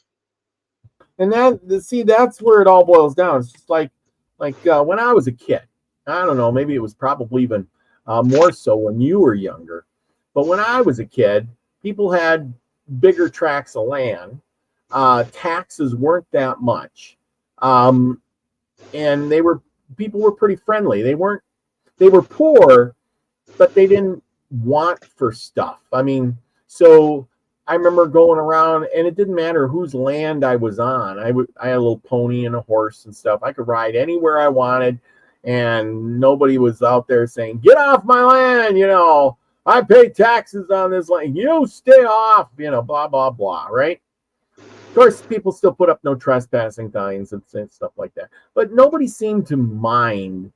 And that's where it all boils down. It's just like when I was a kid, I don't know, maybe it was probably even more so when you were younger. But when I was a kid, people had bigger tracts of land. Taxes weren't that much. And people were pretty friendly. They were poor, but they didn't want for stuff. I mean, so I remember going around, and it didn't matter whose land I was on. I had a little pony and a horse and stuff. I could ride anywhere I wanted, and nobody was out there saying, "Get off my land!" I pay taxes on this land. You stay off. Blah blah blah. Right? Of course, people still put up no trespassing signs and stuff like that, but nobody seemed to mind,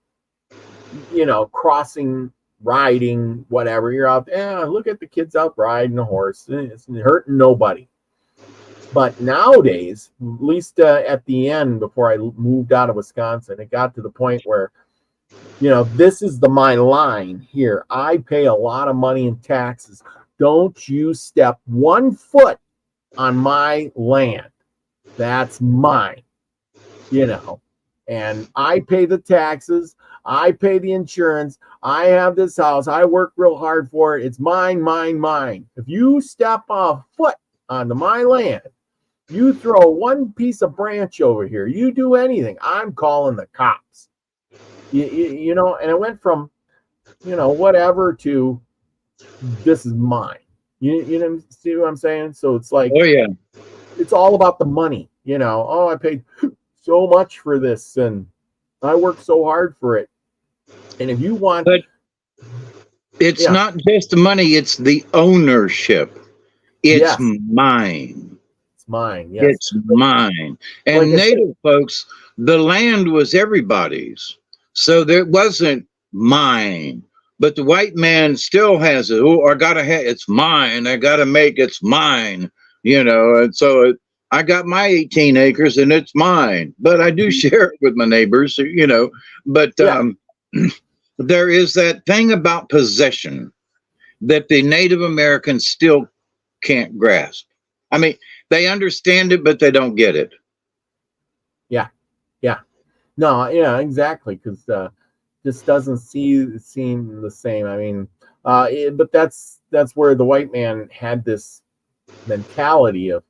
crossing, riding, whatever. You're out there, look at the kids out riding a horse. It's hurting nobody. But nowadays, at least at the end, before I moved out of Wisconsin, it got to the point where, this is my line here. I pay a lot of money in taxes. Don't you step 1 foot on my land. That's mine, and I pay the taxes. I pay the insurance. I have this house. I work real hard for it. It's mine, mine, mine. If you step a foot onto my land, you throw one piece of branch over here, you do anything, I'm calling the cops. And it went from, whatever to this is mine. You see what I'm saying? So it's like, oh yeah, it's all about the money. Oh, I paid so much for this and I worked so hard for it. And if you want, but it's not just the money, it's the ownership. It's mine. Mine, yes. It's mine. And like Native folks, the land was everybody's. So there wasn't mine. But the white man still has it. Oh, I gotta have it's mine. I gotta make it's mine. And so I got my 18 acres and it's mine. But I do share it with my neighbors, But there is that thing about possession that the Native Americans still can't grasp. I mean, they understand it, but they don't get it. Yeah. No, exactly, because this doesn't seem the same. I mean, but that's where the white man had this mentality of,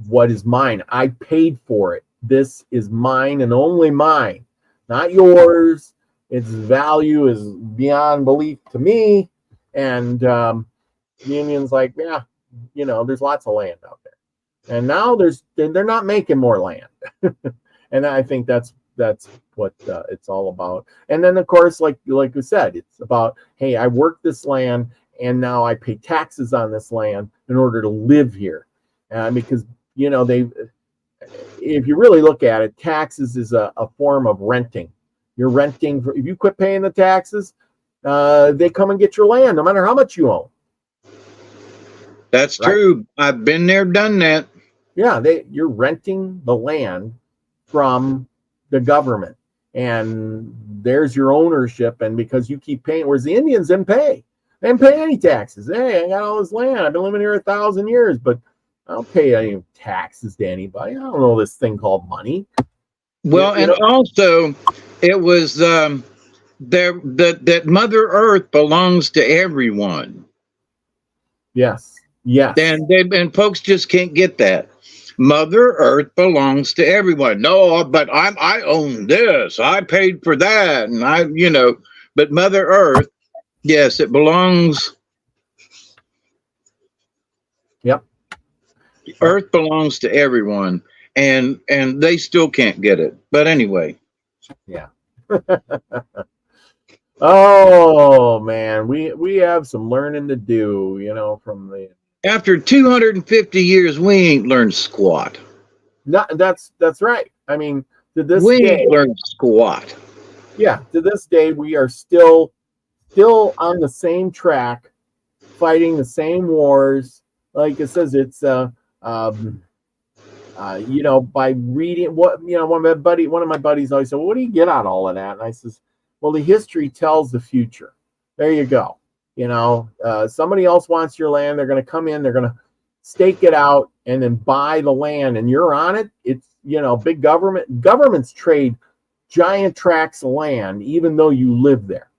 what is mine? I paid for it. This is mine and only mine, not yours. Its value is beyond belief to me. And the Indian's like, there's lots of land out there, and now they're not making more land, and I think that's what it's all about. And then of course, like we said, it's about, hey, I worked this land, and now I pay taxes on this land in order to live here, because if you really look at it, taxes is a form of renting. You're renting if you quit paying the taxes, they come and get your land, no matter how much you own. That's right? True. I've been there, done that. Yeah, you're renting the land from the government, and there's your ownership. And because you keep paying, whereas the Indians didn't pay any taxes. Hey, I got all this land. I've been living here 1,000 years, but I don't pay any taxes to anybody. I don't know this thing called money. Well, and also, it was that Mother Earth belongs to everyone. Yes. And folks just can't get that. Mother Earth belongs to everyone. No, but I own this. I paid for that, and but Mother Earth, yes, it belongs. Yep. Earth belongs to everyone, and they still can't get it. But anyway. Yeah. Oh man, we have some learning to do, from the. After 250 years, we ain't learned squat. No, that's right. I mean, to this we day, ain't learned squat. Yeah, to this day, we are still on the same track, fighting the same wars. Like it says, it's by reading what one of my buddies always said, well, what do you get out of all of that? And I says, well, the history tells the future. There you go. Somebody else wants your land. They're going to come in, they're going to stake it out and then buy the land, and you're on it. It's, big governments trade giant tracts of land, even though you live there,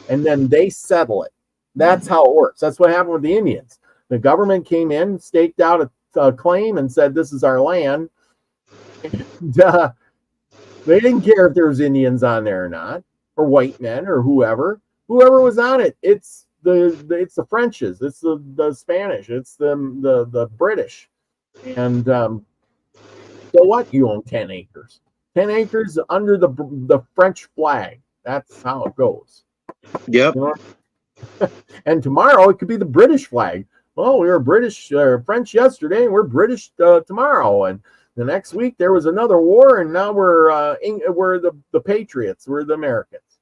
and then they settle it. That's how it works. That's what happened with the Indians. The government came in, staked out a claim and said, this is our land. And, they didn't care if there was Indians on there or not, or white men or whoever was on it. It's the Frenches, it's the Spanish, it's the British. And so what? You own 10 acres. 10 acres under the French flag. That's how it goes. Yep. And tomorrow it could be the British flag. Well, we were French yesterday, and we're British tomorrow. And the next week there was another war, and now we're the Patriots. We're the Americans.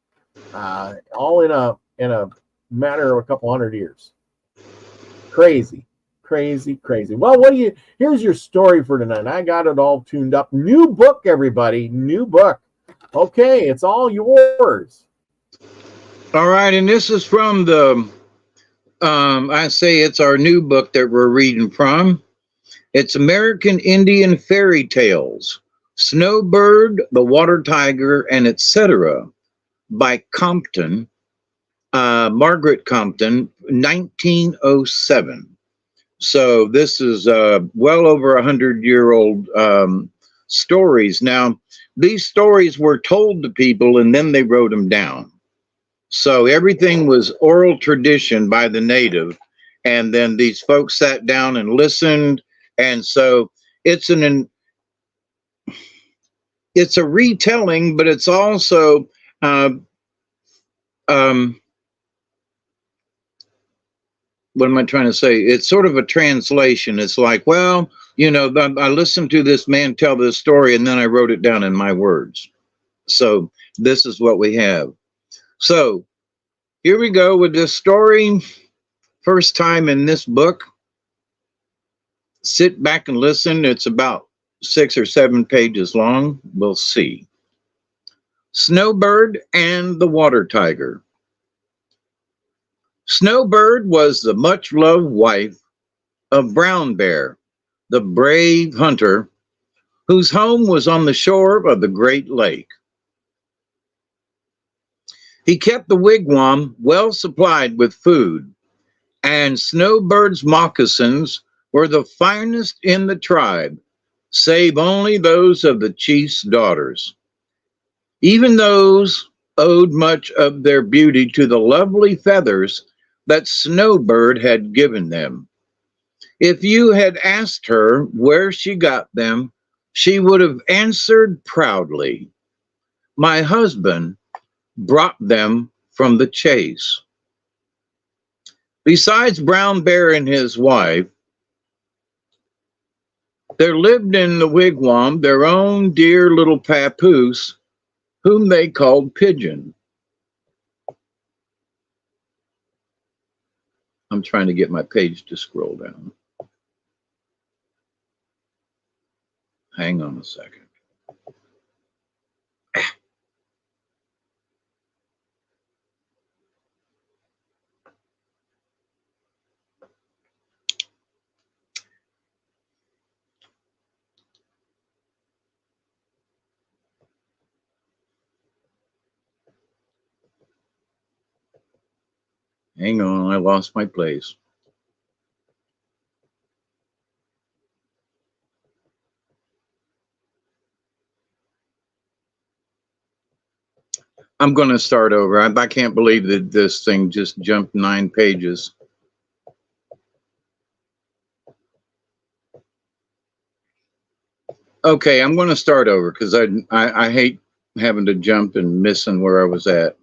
All in a matter of a couple hundred years. Crazy. Crazy, crazy. Well, here's your story for tonight. I got it all tuned up. New book, everybody. New book. Okay, it's all yours. All right, and this is from the, I say it's our new book that we're reading from. It's American Indian Fairy Tales, Snowbird, the Water Tiger, and etc. by Compton, Margaret Compton, 1907. So this is well over 100-year-old stories. Now, these stories were told to people and then they wrote them down. So everything was oral tradition by the native. And then these folks sat down and listened. And so it's a retelling, but it's also what am I trying to say? It's sort of a translation. It's like, well, you know, I listened to this man tell this story and then I wrote it down in my words. So this is what we have. So here we go with this story. First time in this book. Sit back and listen. It's about 6 or 7 pages long. We'll see. Snowbird and the Water Tiger. Snowbird was the much-loved wife of Brown Bear, the brave hunter, whose home was on the shore of the Great Lake. He kept the wigwam well supplied with food, and Snowbird's moccasins were the finest in the tribe, save only those of the chief's daughters. Even those owed much of their beauty to the lovely feathers that Snowbird had given them. If you had asked her where she got them, she would have answered proudly, "My husband brought them from the chase." Besides Brown Bear and his wife, there lived in the wigwam their own dear little papoose, whom they called Pigeon. I'm trying to get my page to scroll down. Hang on a second. Hang on, I lost my place. I'm going to start over. I can't believe that this thing just jumped 9 pages. Okay, I'm going to start over because I hate having to jump and missing where I was at.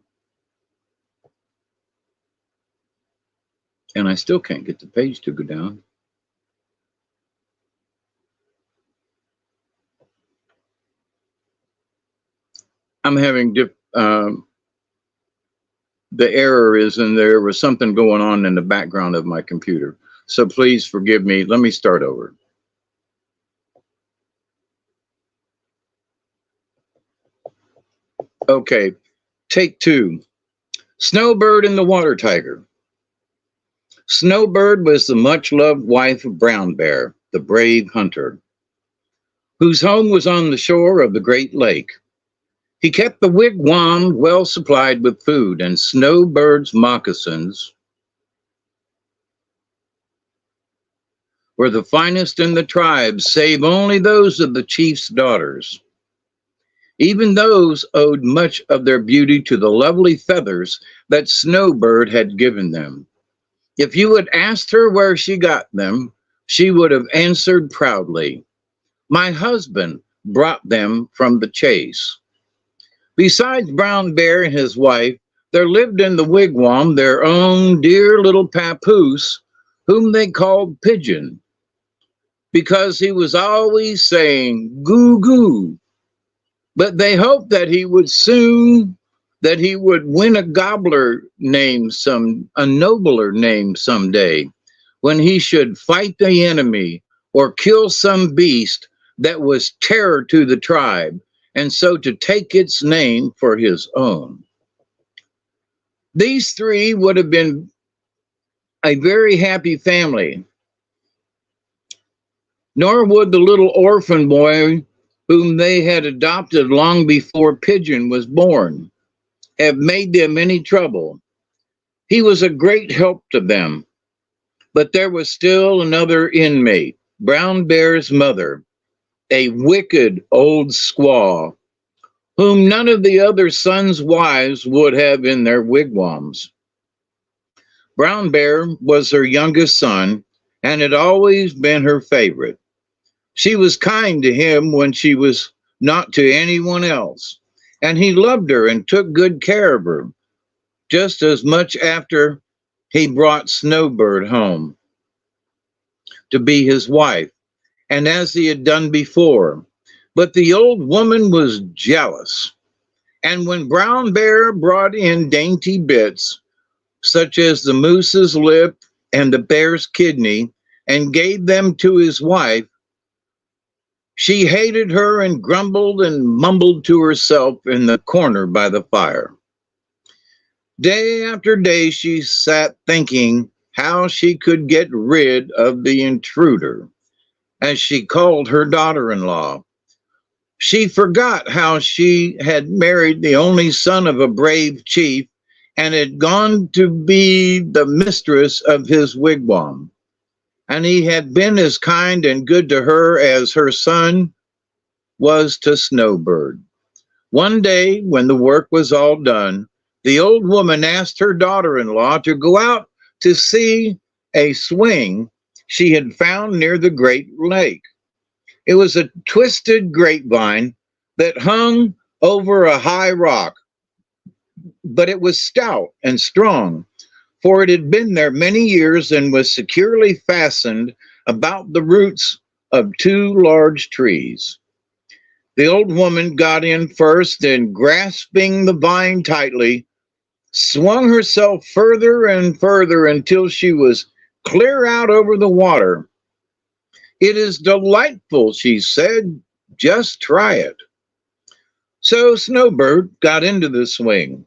And I still can't get the page to go down. I'm having the error is, and there was something going on in the background of my computer. So please forgive me. Let me start over. Okay, take 2. Snowbird and the Water Tiger. Snowbird was the much-loved wife of Brown Bear, the brave hunter, whose home was on the shore of the Great Lake. He kept the wigwam well supplied with food, and Snowbird's moccasins were the finest in the tribe, save only those of the chief's daughters. Even those owed much of their beauty to the lovely feathers that Snowbird had given them. If you had asked her where she got them, she would have answered proudly, "My husband brought them from the chase." Besides Brown Bear and his wife, there lived in the wigwam their own dear little papoose, whom they called Pigeon, because he was always saying "goo goo." But they hoped that he would win a nobler name someday, when he should fight the enemy or kill some beast that was terror to the tribe, and so to take its name for his own. These three would have been a very happy family, nor would the little orphan boy whom they had adopted long before Pigeon was born have made them any trouble. He was a great help to them, but there was still another inmate, Brown Bear's mother, a wicked old squaw, whom none of the other sons' wives would have in their wigwams. Brown Bear was her youngest son and had always been her favorite. She was kind to him when she was not to anyone else, and he loved her and took good care of her, just as much after he brought Snowbird home to be his wife, and as he had done before. But the old woman was jealous, and when Brown Bear brought in dainty bits, such as the moose's lip and the bear's kidney, and gave them to his wife, she hated her and grumbled and mumbled to herself in the corner by the fire. Day after day she sat thinking how she could get rid of the intruder, as she called her daughter-in-law. She forgot how she had married the only son of a brave chief and had gone to be the mistress of his wigwam. And he had been as kind and good to her as her son was to Snowbird. One day, when the work was all done, the old woman asked her daughter-in-law to go out to see a swing she had found near the great lake. It was a twisted grapevine that hung over a high rock, but it was stout and strong, for it had been there many years and was securely fastened about the roots of two large trees. The old woman got in first and, grasping the vine tightly, swung herself further and further until she was clear out over the water. "It is delightful," she said. "Just try it." So Snowbird got into the swing.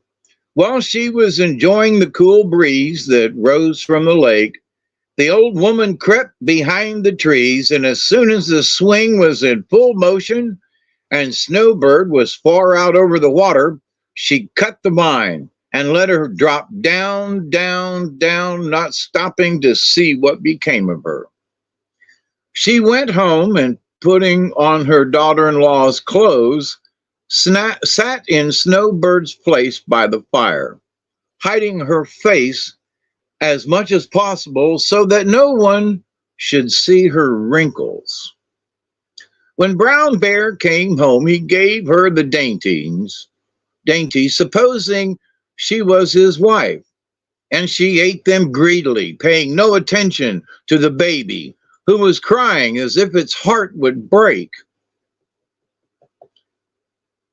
While she was enjoying the cool breeze that rose from the lake, the old woman crept behind the trees, and as soon as the swing was in full motion and Snowbird was far out over the water, she cut the vine and let her drop down, down, down, not stopping to see what became of her. She went home and, putting on her daughter-in-law's clothes, sat in Snowbird's place by the fire, hiding her face as much as possible so that no one should see her wrinkles. When Brown Bear came home, he gave her the dainties, supposing she was his wife, and she ate them greedily, paying no attention to the baby, who was crying as if its heart would break.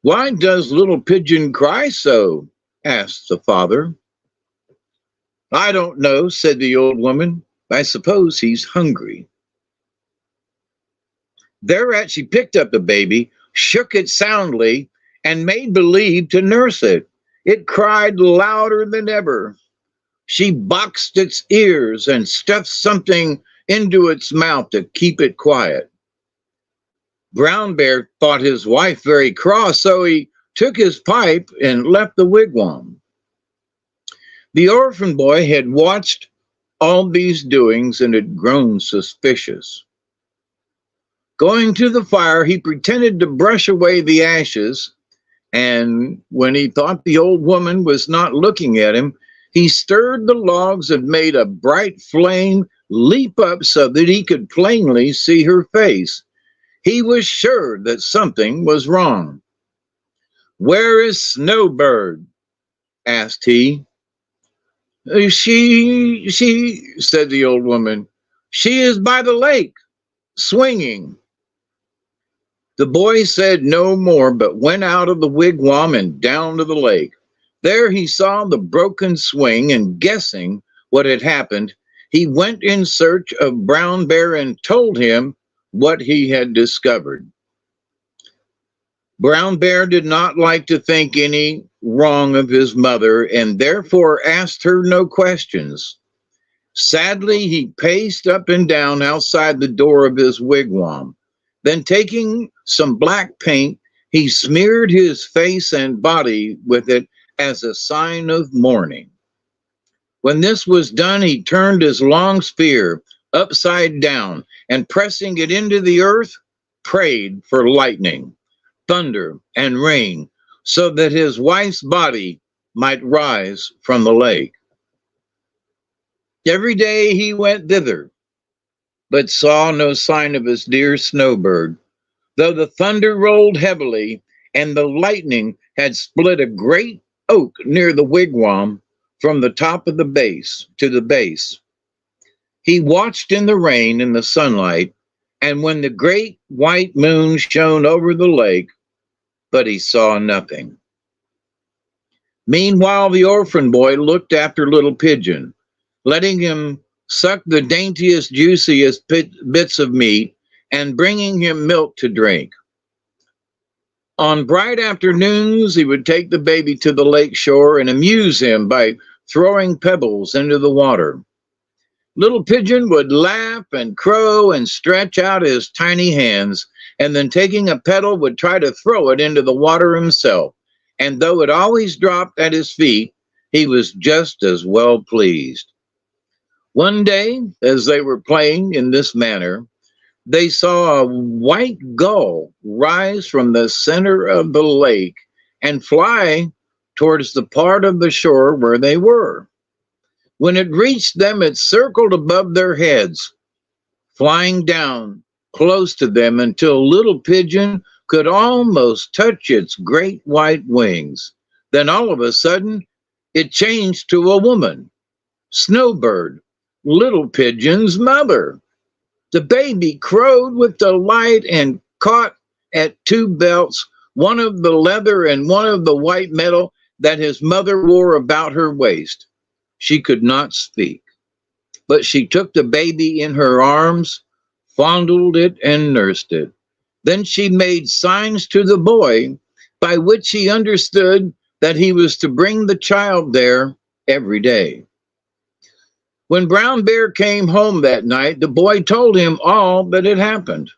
"Why does little Pigeon cry so?" asked the father. "I don't know," said the old woman. "I suppose he's hungry." Thereat she picked up the baby, shook it soundly, and made believe to nurse it. It cried louder than ever. She boxed its ears and stuffed something into its mouth to keep it quiet. Brown Bear thought his wife very cross, so he took his pipe and left the wigwam. The orphan boy had watched all these doings and had grown suspicious. Going to the fire, he pretended to brush away the ashes, and when he thought the old woman was not looking at him, he stirred the logs and made a bright flame leap up so that he could plainly see her face. He was sure that something was wrong. "Where is Snowbird?" asked he. She, said the old woman. "She is by the lake, swinging." The boy said no more, but went out of the wigwam and down to the lake. There he saw the broken swing, and guessing what had happened, he went in search of Brown Bear and told him what he had discovered. Brown Bear did not like to think any wrong of his mother and therefore asked her no questions. Sadly, he paced up and down outside the door of his wigwam. Then, taking some black paint, he smeared his face and body with it as a sign of mourning. When this was done, he turned his long spear upside down and, pressing it into the earth, prayed for lightning, thunder, and rain, so that his wife's body might rise from the lake. Every day he went thither, but saw no sign of his dear snowbird, though the thunder rolled heavily and the lightning had split a great oak near the wigwam from the top of the base to the base. He watched in the rain and the sunlight, and when the great white moon shone over the lake, but he saw nothing. Meanwhile, the orphan boy looked after little Pigeon, letting him suck the daintiest, juiciest bits of meat and bringing him milk to drink. On bright afternoons, he would take the baby to the lake shore and amuse him by throwing pebbles into the water. Little Pigeon would laugh and crow and stretch out his tiny hands, and then taking a pebble would try to throw it into the water himself. And though it always dropped at his feet, he was just as well pleased. One day, as they were playing in this manner, they saw a white gull rise from the center of the lake and fly towards the part of the shore where they were. When it reached them, it circled above their heads, flying down close to them until little Pigeon could almost touch its great white wings. Then all of a sudden, it changed to a woman, Snowbird, little Pigeon's mother. The baby crowed with delight and caught at two belts, one of the leather and one of the white metal that his mother wore about her waist. She could not speak, but she took the baby in her arms, fondled it, and nursed it. Then she made signs to the boy, by which he understood that he was to bring the child there every day. When Brown Bear came home that night, the boy told him all that had happened.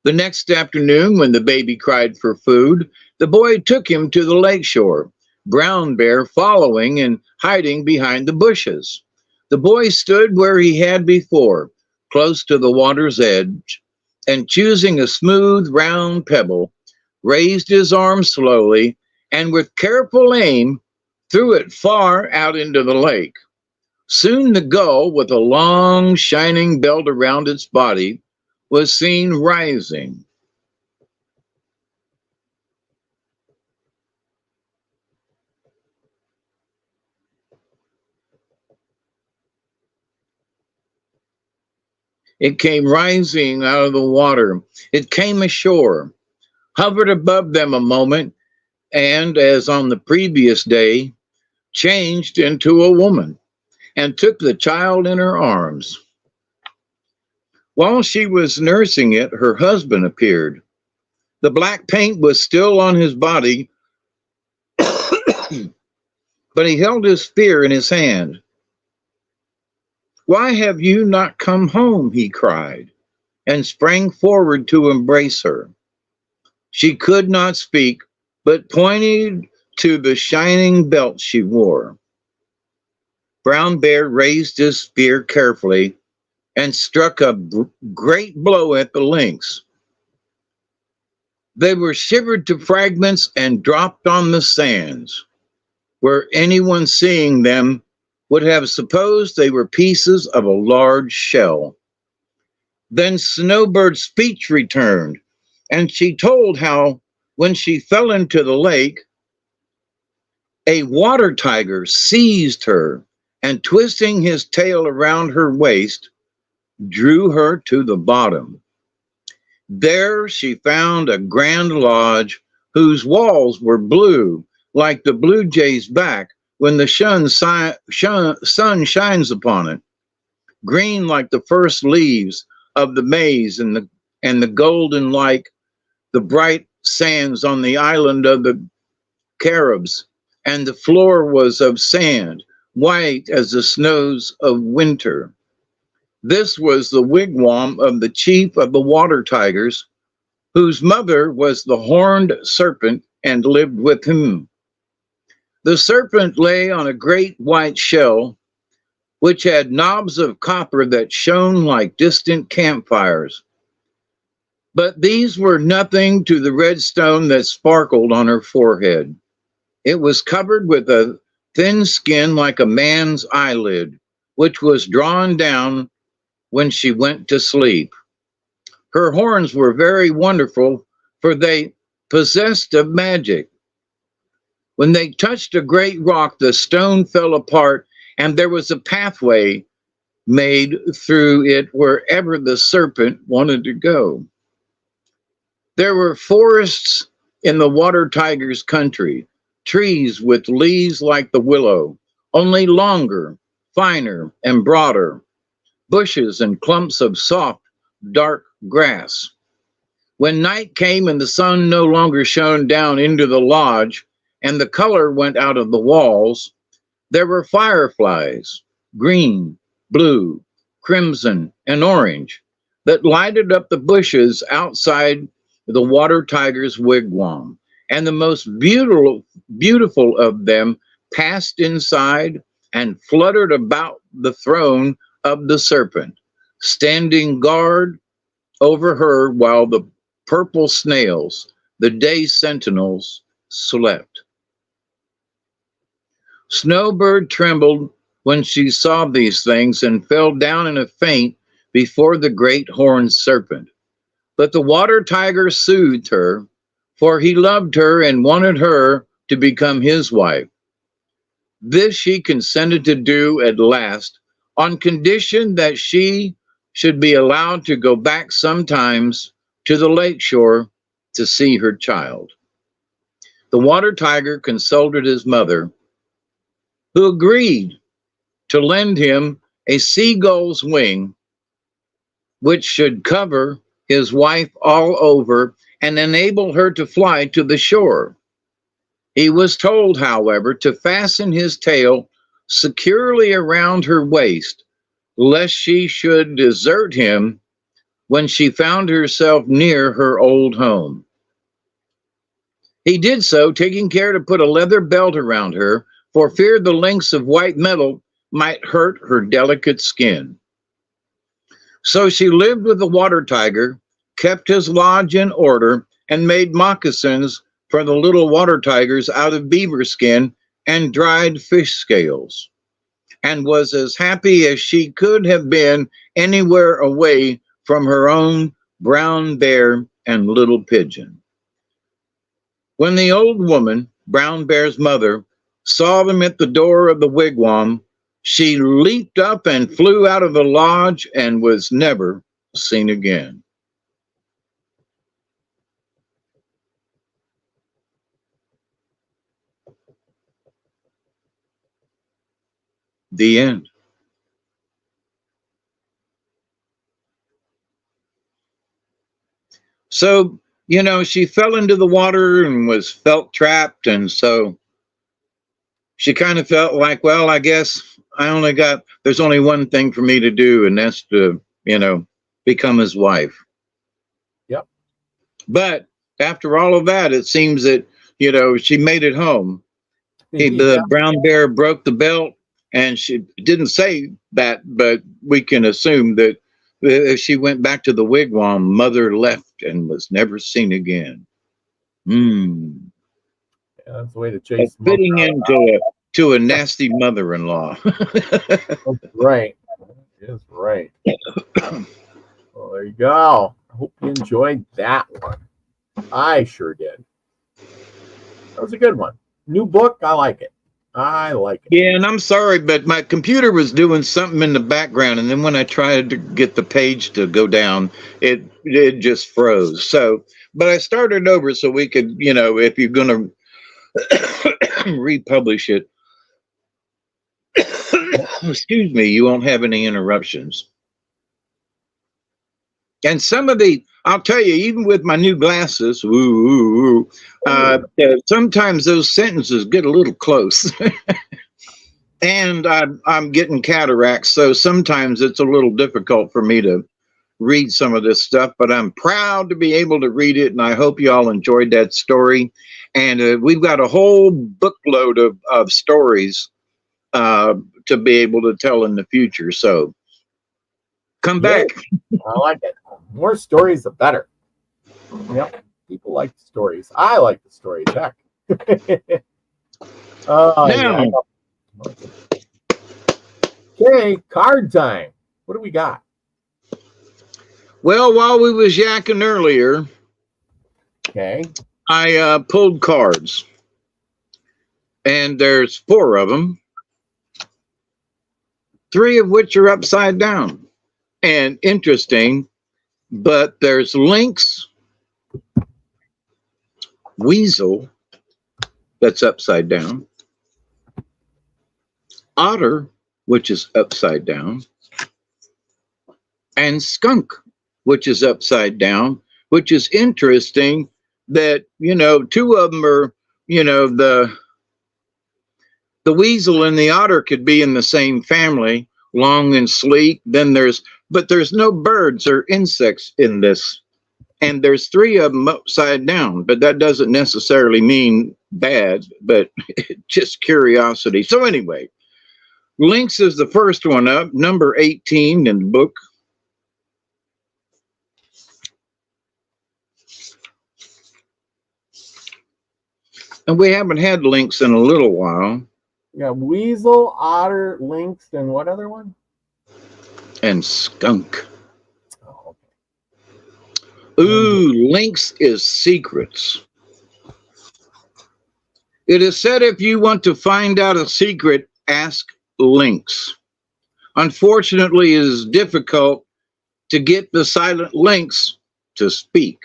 The next afternoon, when the baby cried for food, the boy took him to the lake shore, Brown Bear following and hiding behind the bushes. The boy stood where he had before, close to the water's edge, and choosing a smooth, round pebble, raised his arm slowly and with careful aim threw it far out into the lake. Soon the gull, with a long, shining belt around its body, was seen rising. It came rising out of the water. It came ashore, hovered above them a moment, and, as on the previous day, changed into a woman and took the child in her arms. While she was nursing it, her husband appeared. The black paint was still on his body, but he held his spear in his hand. "Why have you not come home?" he cried, and sprang forward to embrace her. She could not speak, but pointed to the shining belt she wore. Brown Bear raised his spear carefully and struck a great blow at the lynx. They were shivered to fragments and dropped on the sands, where anyone seeing them would have supposed they were pieces of a large shell. Then Snowbird's speech returned, and she told how, when she fell into the lake, a water tiger seized her and, twisting his tail around her waist, drew her to the bottom. There she found a grand lodge whose walls were blue, like the blue jay's back when the sun shines upon it. green like the first leaves of the maize, and the golden like the bright sands on the island of the Caribs, and the floor was of sand, white as the snows of winter. This was the wigwam of the chief of the water tigers, whose mother was the horned serpent and lived with him. The serpent lay on a great white shell, which had knobs of copper that shone like distant campfires. But these were nothing to the red stone that sparkled on her forehead. It was covered with a thin skin like a man's eyelid, which was drawn down when she went to sleep. Her horns were very wonderful, for they possessed of magic. When they touched a great rock, the stone fell apart, and there was a pathway made through it wherever the serpent wanted to go. There were forests in the water tiger's country, trees with leaves like the willow, only longer, finer, and broader, bushes and clumps of soft, dark grass. When night came and the sun no longer shone down into the lodge, and the color went out of the walls, there were fireflies, green, blue, crimson, and orange, that lighted up the bushes outside the water tiger's wigwam, and the most beautiful of them passed inside and fluttered about the throne of the serpent, standing guard over her while the purple snails, the day sentinels, slept. Snowbird trembled when she saw these things and fell down in a faint before the great horned serpent. But the water tiger soothed her, for he loved her and wanted her to become his wife. This she consented to do at last, on condition that she should be allowed to go back sometimes to the lakeshore to see her child. The water tiger consulted his mother, who agreed to lend him a seagull's wing, which should cover his wife all over and enable her to fly to the shore. He was told, however, to fasten his tail securely around her waist, lest she should desert him when she found herself near her old home. He did so, taking care to put a leather belt around her, for fear the links of white metal might hurt her delicate skin. So she lived with the water tiger, kept his lodge in order, and made moccasins for the little water tigers out of beaver skin and dried fish scales, and was as happy as she could have been anywhere away from her own brown bear and little pigeon. When the old woman, Brown Bear's mother, saw them at the door of the wigwam, she leaped up and flew out of the lodge and was never seen again. The end. So, she fell into the water and felt trapped. And so she kind of felt like, well, I guess there's only one thing for me to do, and that's to, become his wife. Yep. But after all of that, it seems that, she made it home. The brown bear broke the belt, and she didn't say that, but we can assume that if she went back to the wigwam, mother left and was never seen again. Yeah, that's the way to chase. Fitting into a nasty mother-in-law. Right. That is right. Well, there you go. I hope you enjoyed that one. I sure did. That was a good one. New book. I like it. Yeah, and I'm sorry, but my computer was doing something in the background, and then when I tried to get the page to go down, it just froze. So, but I started over so we could, if you're going to republish it. excuse me, you won't have any interruptions. And some of I'll tell you, even with my new glasses, sometimes those sentences get a little close. And I'm getting cataracts, so sometimes it's a little difficult for me to read some of this stuff, but I'm proud to be able to read it, and I hope you all enjoyed that story. And we've got a whole bookload of stories to be able to tell in the future. So come back. I like it. More stories, the better. Yep. People like the stories. I like the stories. Heck. Now, okay, card time. What do we got? well, while we was yakking earlier, Okay. I pulled cards, and there's 4 of them, 3 of which are upside down. And interesting, but there's Lynx, Weasel, that's upside down, Otter, which is upside down, and Skunk, which is upside down, which is interesting that, 2 of them are, the weasel and the otter could be in the same family, long and sleek. But there's no birds or insects in this. And there's 3 of them upside down, but that doesn't necessarily mean bad, but just curiosity. So anyway, Lynx is the first one up, number 18 in the book. And we haven't had Lynx in a little while. Yeah, weasel, otter, lynx, and what other one? And skunk. Oh, okay. Ooh, Lynx is secrets. It is said if you want to find out a secret, ask Lynx. Unfortunately, it is difficult to get the silent Lynx to speak.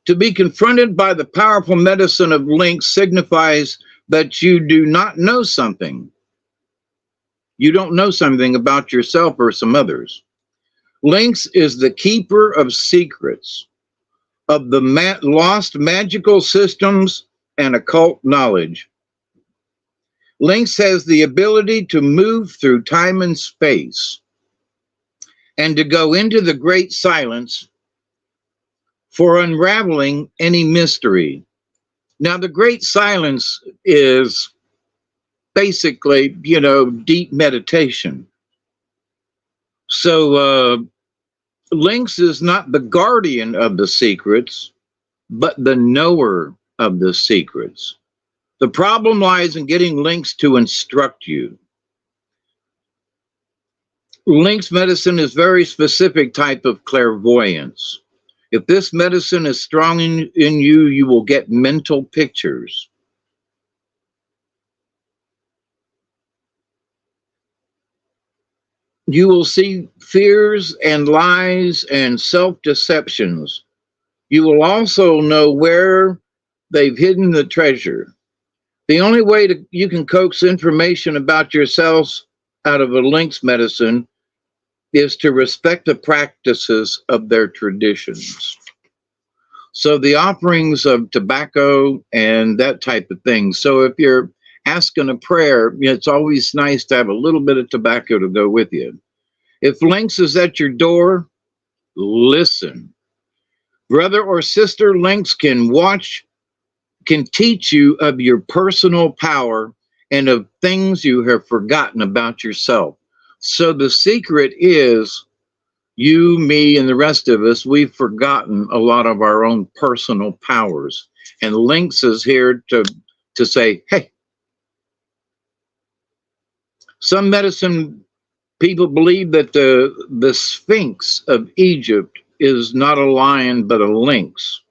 To be confronted by the powerful medicine of Lynx signifies that you do not know something. You don't know something about yourself or some others. Lynx is the keeper of secrets, of the lost magical systems and occult knowledge. Lynx has the ability to move through time and space and to go into the great silence for unraveling any mystery. Now, the great silence is basically, deep meditation. So Lynx is not the guardian of the secrets, but the knower of the secrets. The problem lies in getting Lynx to instruct you. Lynx medicine is very specific type of clairvoyance. If this medicine is strong in you, you will get mental pictures. You will see fears and lies and self-deceptions. You will also know where they've hidden the treasure. The only way you can coax information about yourselves out of a Lynx medicine is to respect the practices of their traditions. So the offerings of tobacco and that type of thing. So if you're asking a prayer, it's always nice to have a little bit of tobacco to go with you. If Lynx is at your door, listen. Brother or sister Lynx can teach you of your personal power and of things you have forgotten about yourself. So the secret is you, me, and the rest of us, we've forgotten a lot of our own personal powers. And Lynx is here to say, hey, some medicine people believe that the Sphinx of Egypt is not a lion, but a lynx.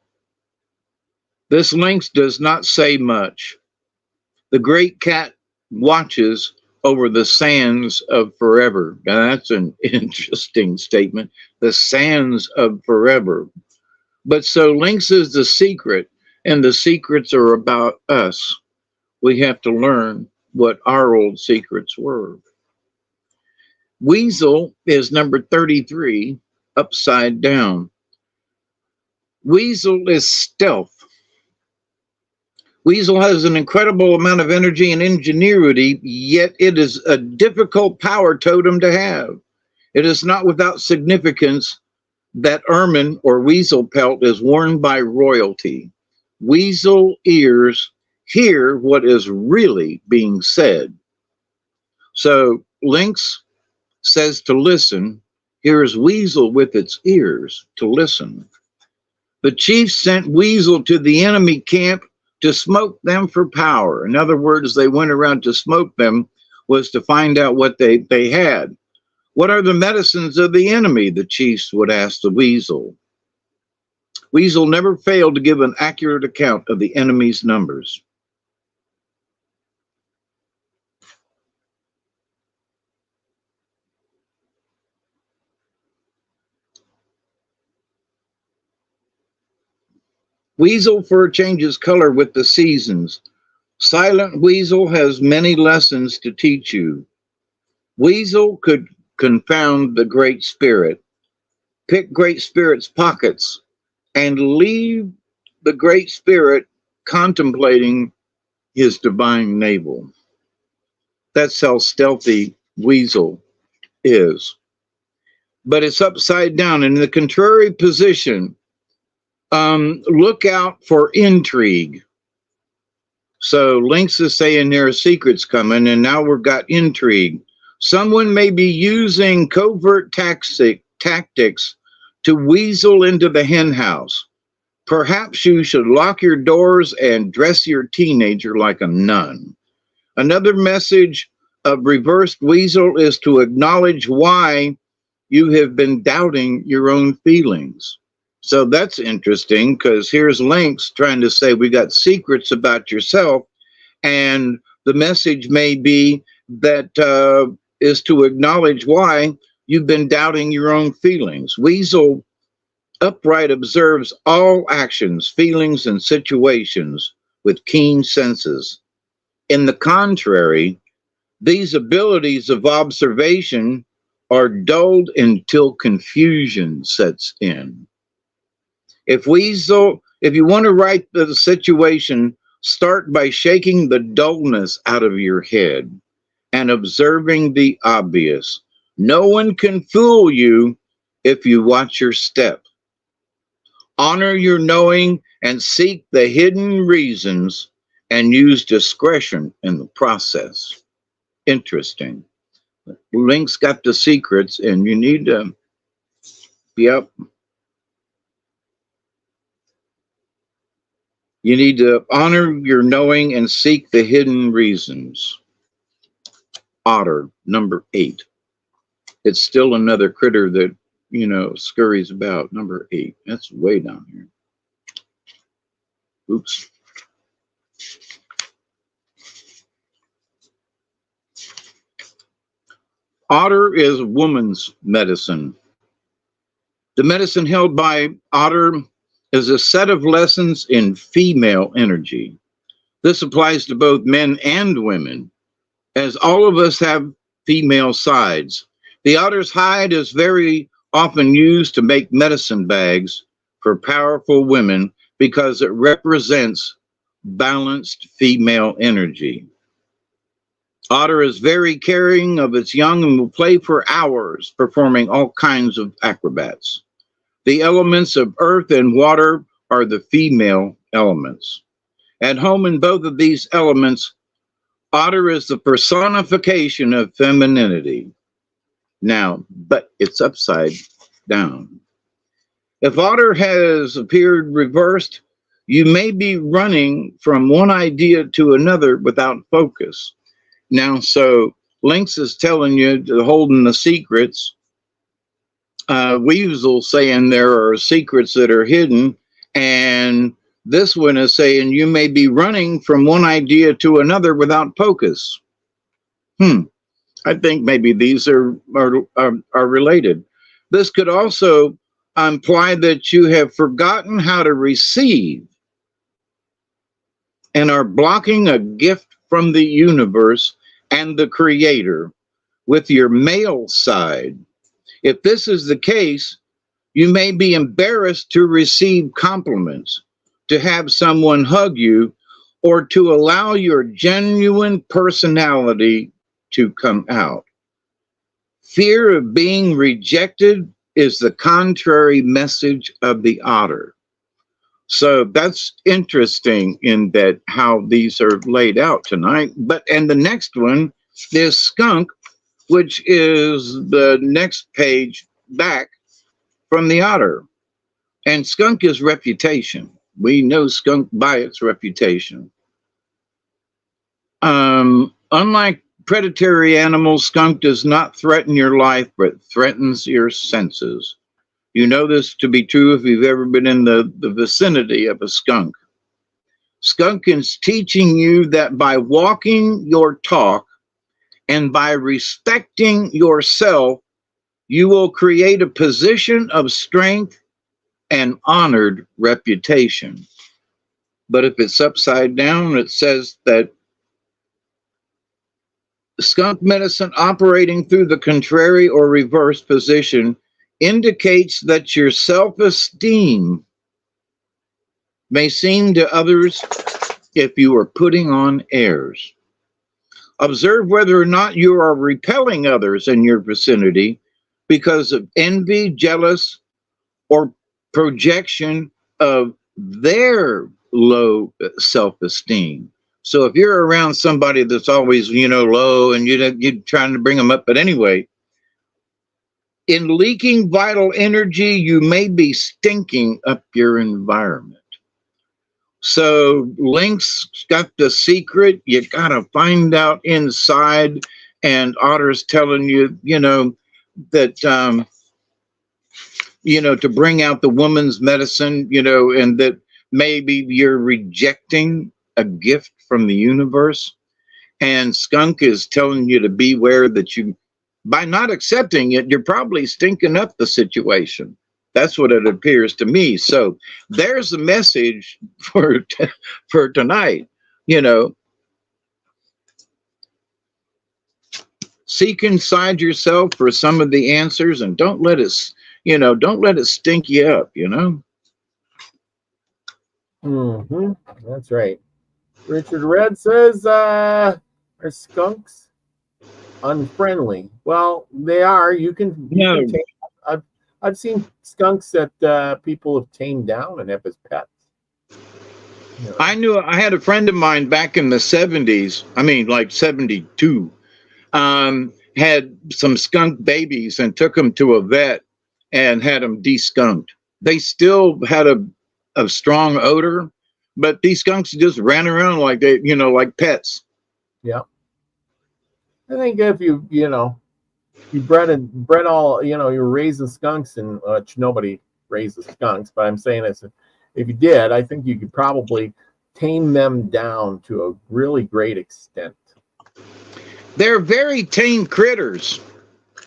This lynx does not say much. The great cat watches over the sands of forever. Now that's an interesting statement. The sands of forever. But so Lynx is the secret, and the secrets are about us. We have to learn what our old secrets were. Weasel is number 33, upside down. Weasel is stealth. Weasel has an incredible amount of energy and ingenuity, yet it is a difficult power totem to have. It is not without significance that ermine or weasel pelt is worn by royalty. Weasel ears hear what is really being said. So Lynx says to listen. Here's Weasel with its ears to listen. The chief sent Weasel to the enemy camp to smoke them for power. In other words, they went around to smoke them, was to find out what they had. What are the medicines of the enemy? The chiefs would ask the Weasel. Weasel never failed to give an accurate account of the enemy's numbers. Weasel fur changes color with the seasons. Silent Weasel has many lessons to teach you. Weasel could confound the Great Spirit, pick Great Spirit's pockets, and leave the Great Spirit contemplating his divine navel. That's how stealthy Weasel is. But it's upside down. In the contrary position, look out for intrigue. So Lynx is saying there are secrets coming, and now we've got intrigue. Someone may be using covert tactics to weasel into the hen house. Perhaps you should lock your doors and dress your teenager like a nun. Another message of reversed weasel is to acknowledge why you have been doubting your own feelings. So that's interesting, because here's Lynx trying to say we got secrets about yourself, and the message may be that is to acknowledge why you've been doubting your own feelings. Weasel upright observes all actions, feelings, and situations with keen senses. In the contrary, these abilities of observation are dulled until confusion sets in. If you want to write the situation, start by shaking the dullness out of your head and observing the obvious. No one can fool you if you watch your step. Honor your knowing and seek the hidden reasons and use discretion in the process. Interesting. Lynx got the secrets, and you need to, yep. You need to honor your knowing and seek the hidden reasons. Otter, number 8. It's still another critter that, scurries about. Number 8. That's way down here. Oops. Otter is woman's medicine. The medicine held by Otter is a set of lessons in female energy. This applies to both men and women, as all of us have female sides. The otter's hide is very often used to make medicine bags for powerful women because it represents balanced female energy. Otter is very caring of its young and will play for hours, performing all kinds of acrobats. The elements of earth and water are the female elements. At home in both of these elements, Otter is the personification of femininity. Now, but it's upside down. If Otter has appeared reversed, you may be running from one idea to another without focus. Now, so Lynx is telling you to holding the secrets. Weasel saying there are secrets that are hidden, and this one is saying you may be running from one idea to another without focus. I think maybe these are related. This could also imply that you have forgotten how to receive and are blocking a gift from the universe and the creator, with your male side. If this is the case, you may be embarrassed to receive compliments, to have someone hug you, or to allow your genuine personality to come out. Fear of being rejected is the contrary message of the otter. So that's interesting in that how these are laid out tonight. And the next one is skunk, which is the next page back from the otter. And skunk is reputation. We know skunk by its reputation. Unlike predatory animals, skunk does not threaten your life, but threatens your senses. You know this to be true if you've ever been in the vicinity of a skunk. Skunk is teaching you that by walking your talk and by respecting yourself, you will create a position of strength and honored reputation. But if it's upside down, it says that skunk medicine operating through the contrary or reverse position indicates that your self-esteem may seem to others if you are putting on airs. Observe whether or not you are repelling others in your vicinity because of envy, jealous, or projection of their low self-esteem. So if you're around somebody that's always, low and you're trying to bring them up, but anyway, in leaking vital energy, you may be stinking up your environment. So Link's got the secret. You got to find out inside. And Otter's telling you, that, to bring out the woman's medicine, and that maybe you're rejecting a gift from the universe. And skunk is telling you to beware that by not accepting it, you're probably stinking up the situation. That's what it appears to me. So there's the message for tonight. Seek inside yourself for some of the answers, and don't let it stink you up. That's right. Richard Red says, "Are skunks unfriendly?" Well, they are. You can I've seen skunks that people have tamed down and have as pets. I had a friend of mine back in the 70s. I mean, like 72. Had some skunk babies and took them to a vet and had them de-skunked. They still had a strong odor, but these skunks just ran around like they, like pets. Yeah. I think if you bred all, you're raising skunks, and nobody raises skunks, but I'm saying is if you did, I think you could probably tame them down to a really great extent. They're very tame critters.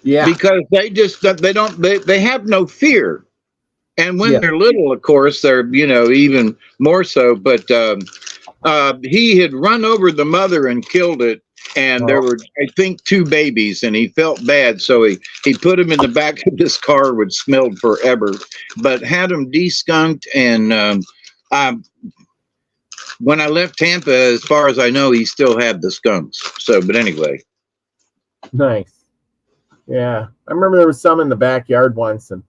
Yeah. Because they have no fear. And when they're little, of course, they're, even more so. But he had run over the mother and killed it. And there were, I think, 2 babies, and he felt bad. So he put them in the back of this car, which smelled forever, but had them de-skunked. And when I left Tampa, as far as I know, he still had the skunks. So, but anyway. Nice. Yeah. I remember there was some in the backyard once, and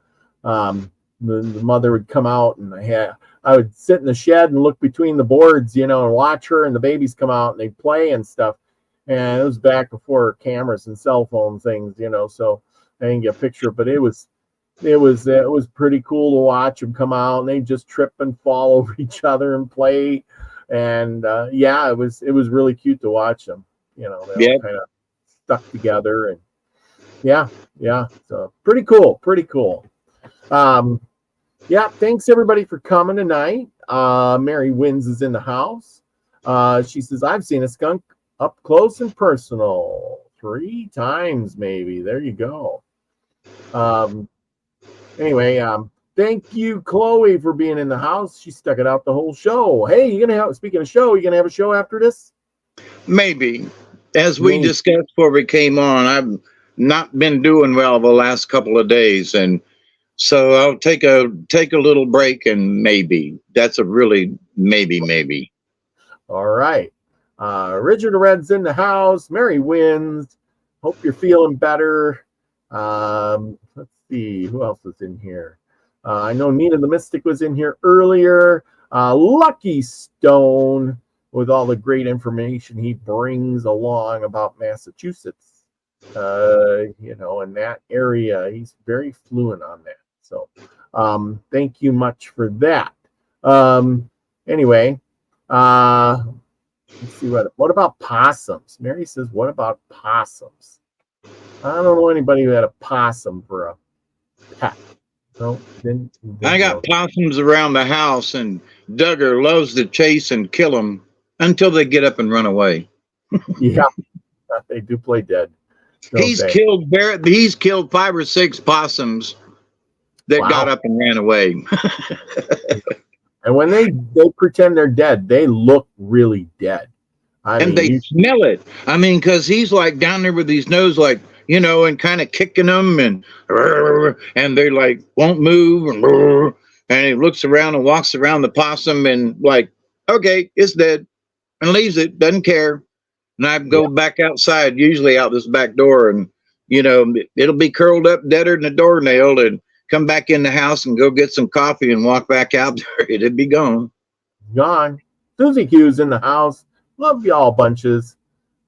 the mother would come out, and I would sit in the shed and look between the boards, and watch her and the babies come out and they'd play and stuff. And it was back before cameras and cell phone things, so I didn't get a picture, but it was pretty cool to watch them come out, and they just trip and fall over each other and play. And it was really cute to watch them. They all kind of stuck together, and so pretty cool. Thanks everybody for coming tonight. Mary Wins is in the house. She says, I've seen a skunk up close and personal 3 times, maybe. There you go. Anyway, thank you, Chloe, for being in the house. She stuck it out the whole show. Hey, speaking of show, you gonna have a show after this? Maybe. As we discussed before we came on, not been doing well the last couple of days, and so I'll take a little break, and maybe that's a really maybe. All right. Richard Red's in the house. Mary wins. Hope you're feeling better. Let's see. Who else is in here? I know Nina the Mystic was in here earlier. Lucky Stone with all the great information he brings along about Massachusetts. In that area, he's very fluent on that. So thank you much for that. Anyway, let's see what about possums? Mary says, what about possums? I don't know anybody who had a possum for a pet. No, didn't I got possums around the house, and Duggar loves to chase and kill them until they get up and run away. Yeah, they do play dead. He's killed 5 or 6 possums that got up and ran away. And when they pretend they're dead, they look really dead. They smell it. I mean, because he's like down there with his nose, like, and kind of kicking them, and they like won't move, and he looks around and walks around the possum and like, okay, it's dead, and leaves it, doesn't care. And I go back outside, usually out this back door, and it'll be curled up deader than a doornail, and come back in the house and go get some coffee and walk back out there. It'd be gone. Susie Q's in the house. Love y'all bunches.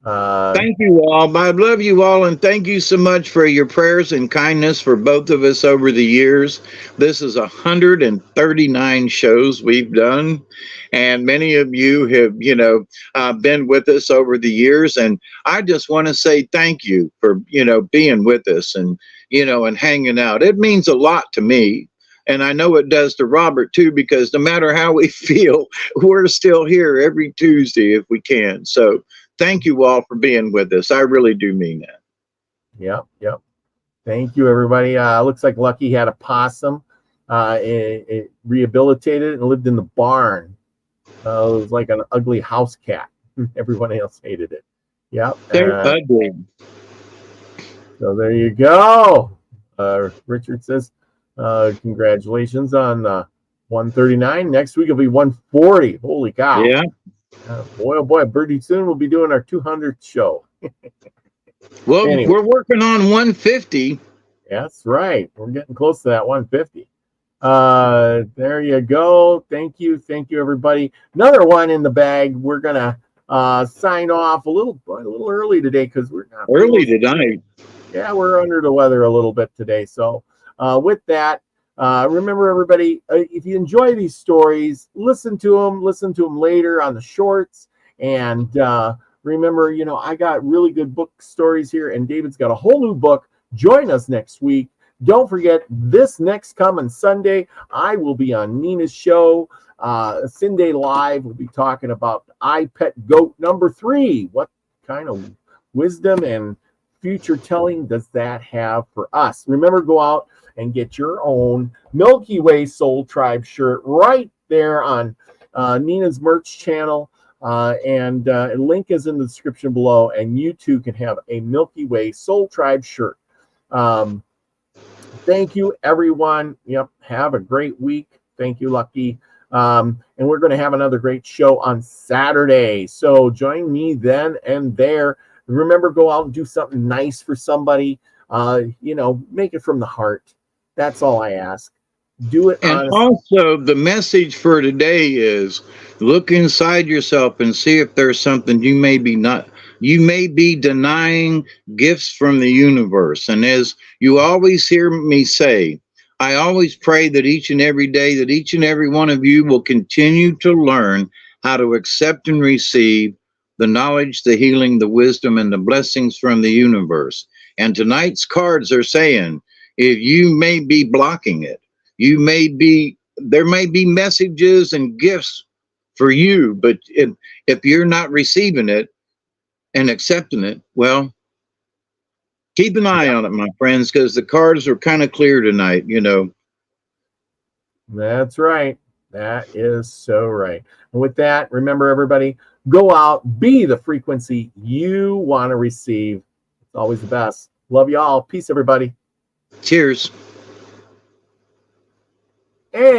Thank you all. I love you all, and thank you so much for your prayers and kindness for both of us over the years. This is 139 shows we've done, and many of you have been with us over the years, and I just want to say thank you for being with us and and hanging out. It means a lot to me. And I know it does to Robert too, because no matter how we feel, we're still here every Tuesday if we can. So thank you all for being with us. I really do mean that. Yep. Thank you, everybody. Looks like Lucky had a possum. It rehabilitated and lived in the barn. It was like an ugly house cat. Everyone else hated it. Yep. They're ugly. So there you go. Richard says, congratulations on 139. Next week will be 140. Holy cow. Yeah. Boy, oh boy, pretty soon we'll be doing our 200th show. Well, anyway, we're working on 150. That's right. We're getting close to that 150. There you go. Thank you, everybody. Another one in the bag. We're gonna sign off a little early today because we're not early tonight. Yeah, we're under the weather a little bit today. So with that, remember, everybody, if you enjoy these stories, listen to them later on the shorts. And remember, I got really good book stories here, and David's got a whole new book. Join us next week. Don't forget, this next coming Sunday, I will be on Nina's show, Sunday Live. We'll be talking about I Pet Goat number 3. What kind of wisdom and future telling does that have for us? Remember, go out and get your own Milky Way Soul Tribe shirt right there on Nina's merch channel. And a link is in the description below, and you too can have a Milky Way Soul Tribe shirt. Thank you, everyone. Yep, have a great week. Thank you, Lucky. And we're going to have another great show on Saturday. So join me then and there. Remember, go out and do something nice for somebody. Make it from the heart. That's all I ask. Do it. And also, the message for today is look inside yourself and see if there's something you may be denying gifts from the universe. And as you always hear me say, I always pray that each and every day that each and every one of you will continue to learn how to accept and receive the knowledge, the healing, the wisdom, and the blessings from the universe. And tonight's cards are saying, if you may be blocking it, there may be messages and gifts for you, but if you're not receiving it and accepting it, well, keep an eye on it, my friends, because the cards are kind of clear tonight, That's right. That is so right. And with that, remember, everybody, go out, be the frequency you want to receive. It's always the best. Love you all. Peace, everybody. Cheers. And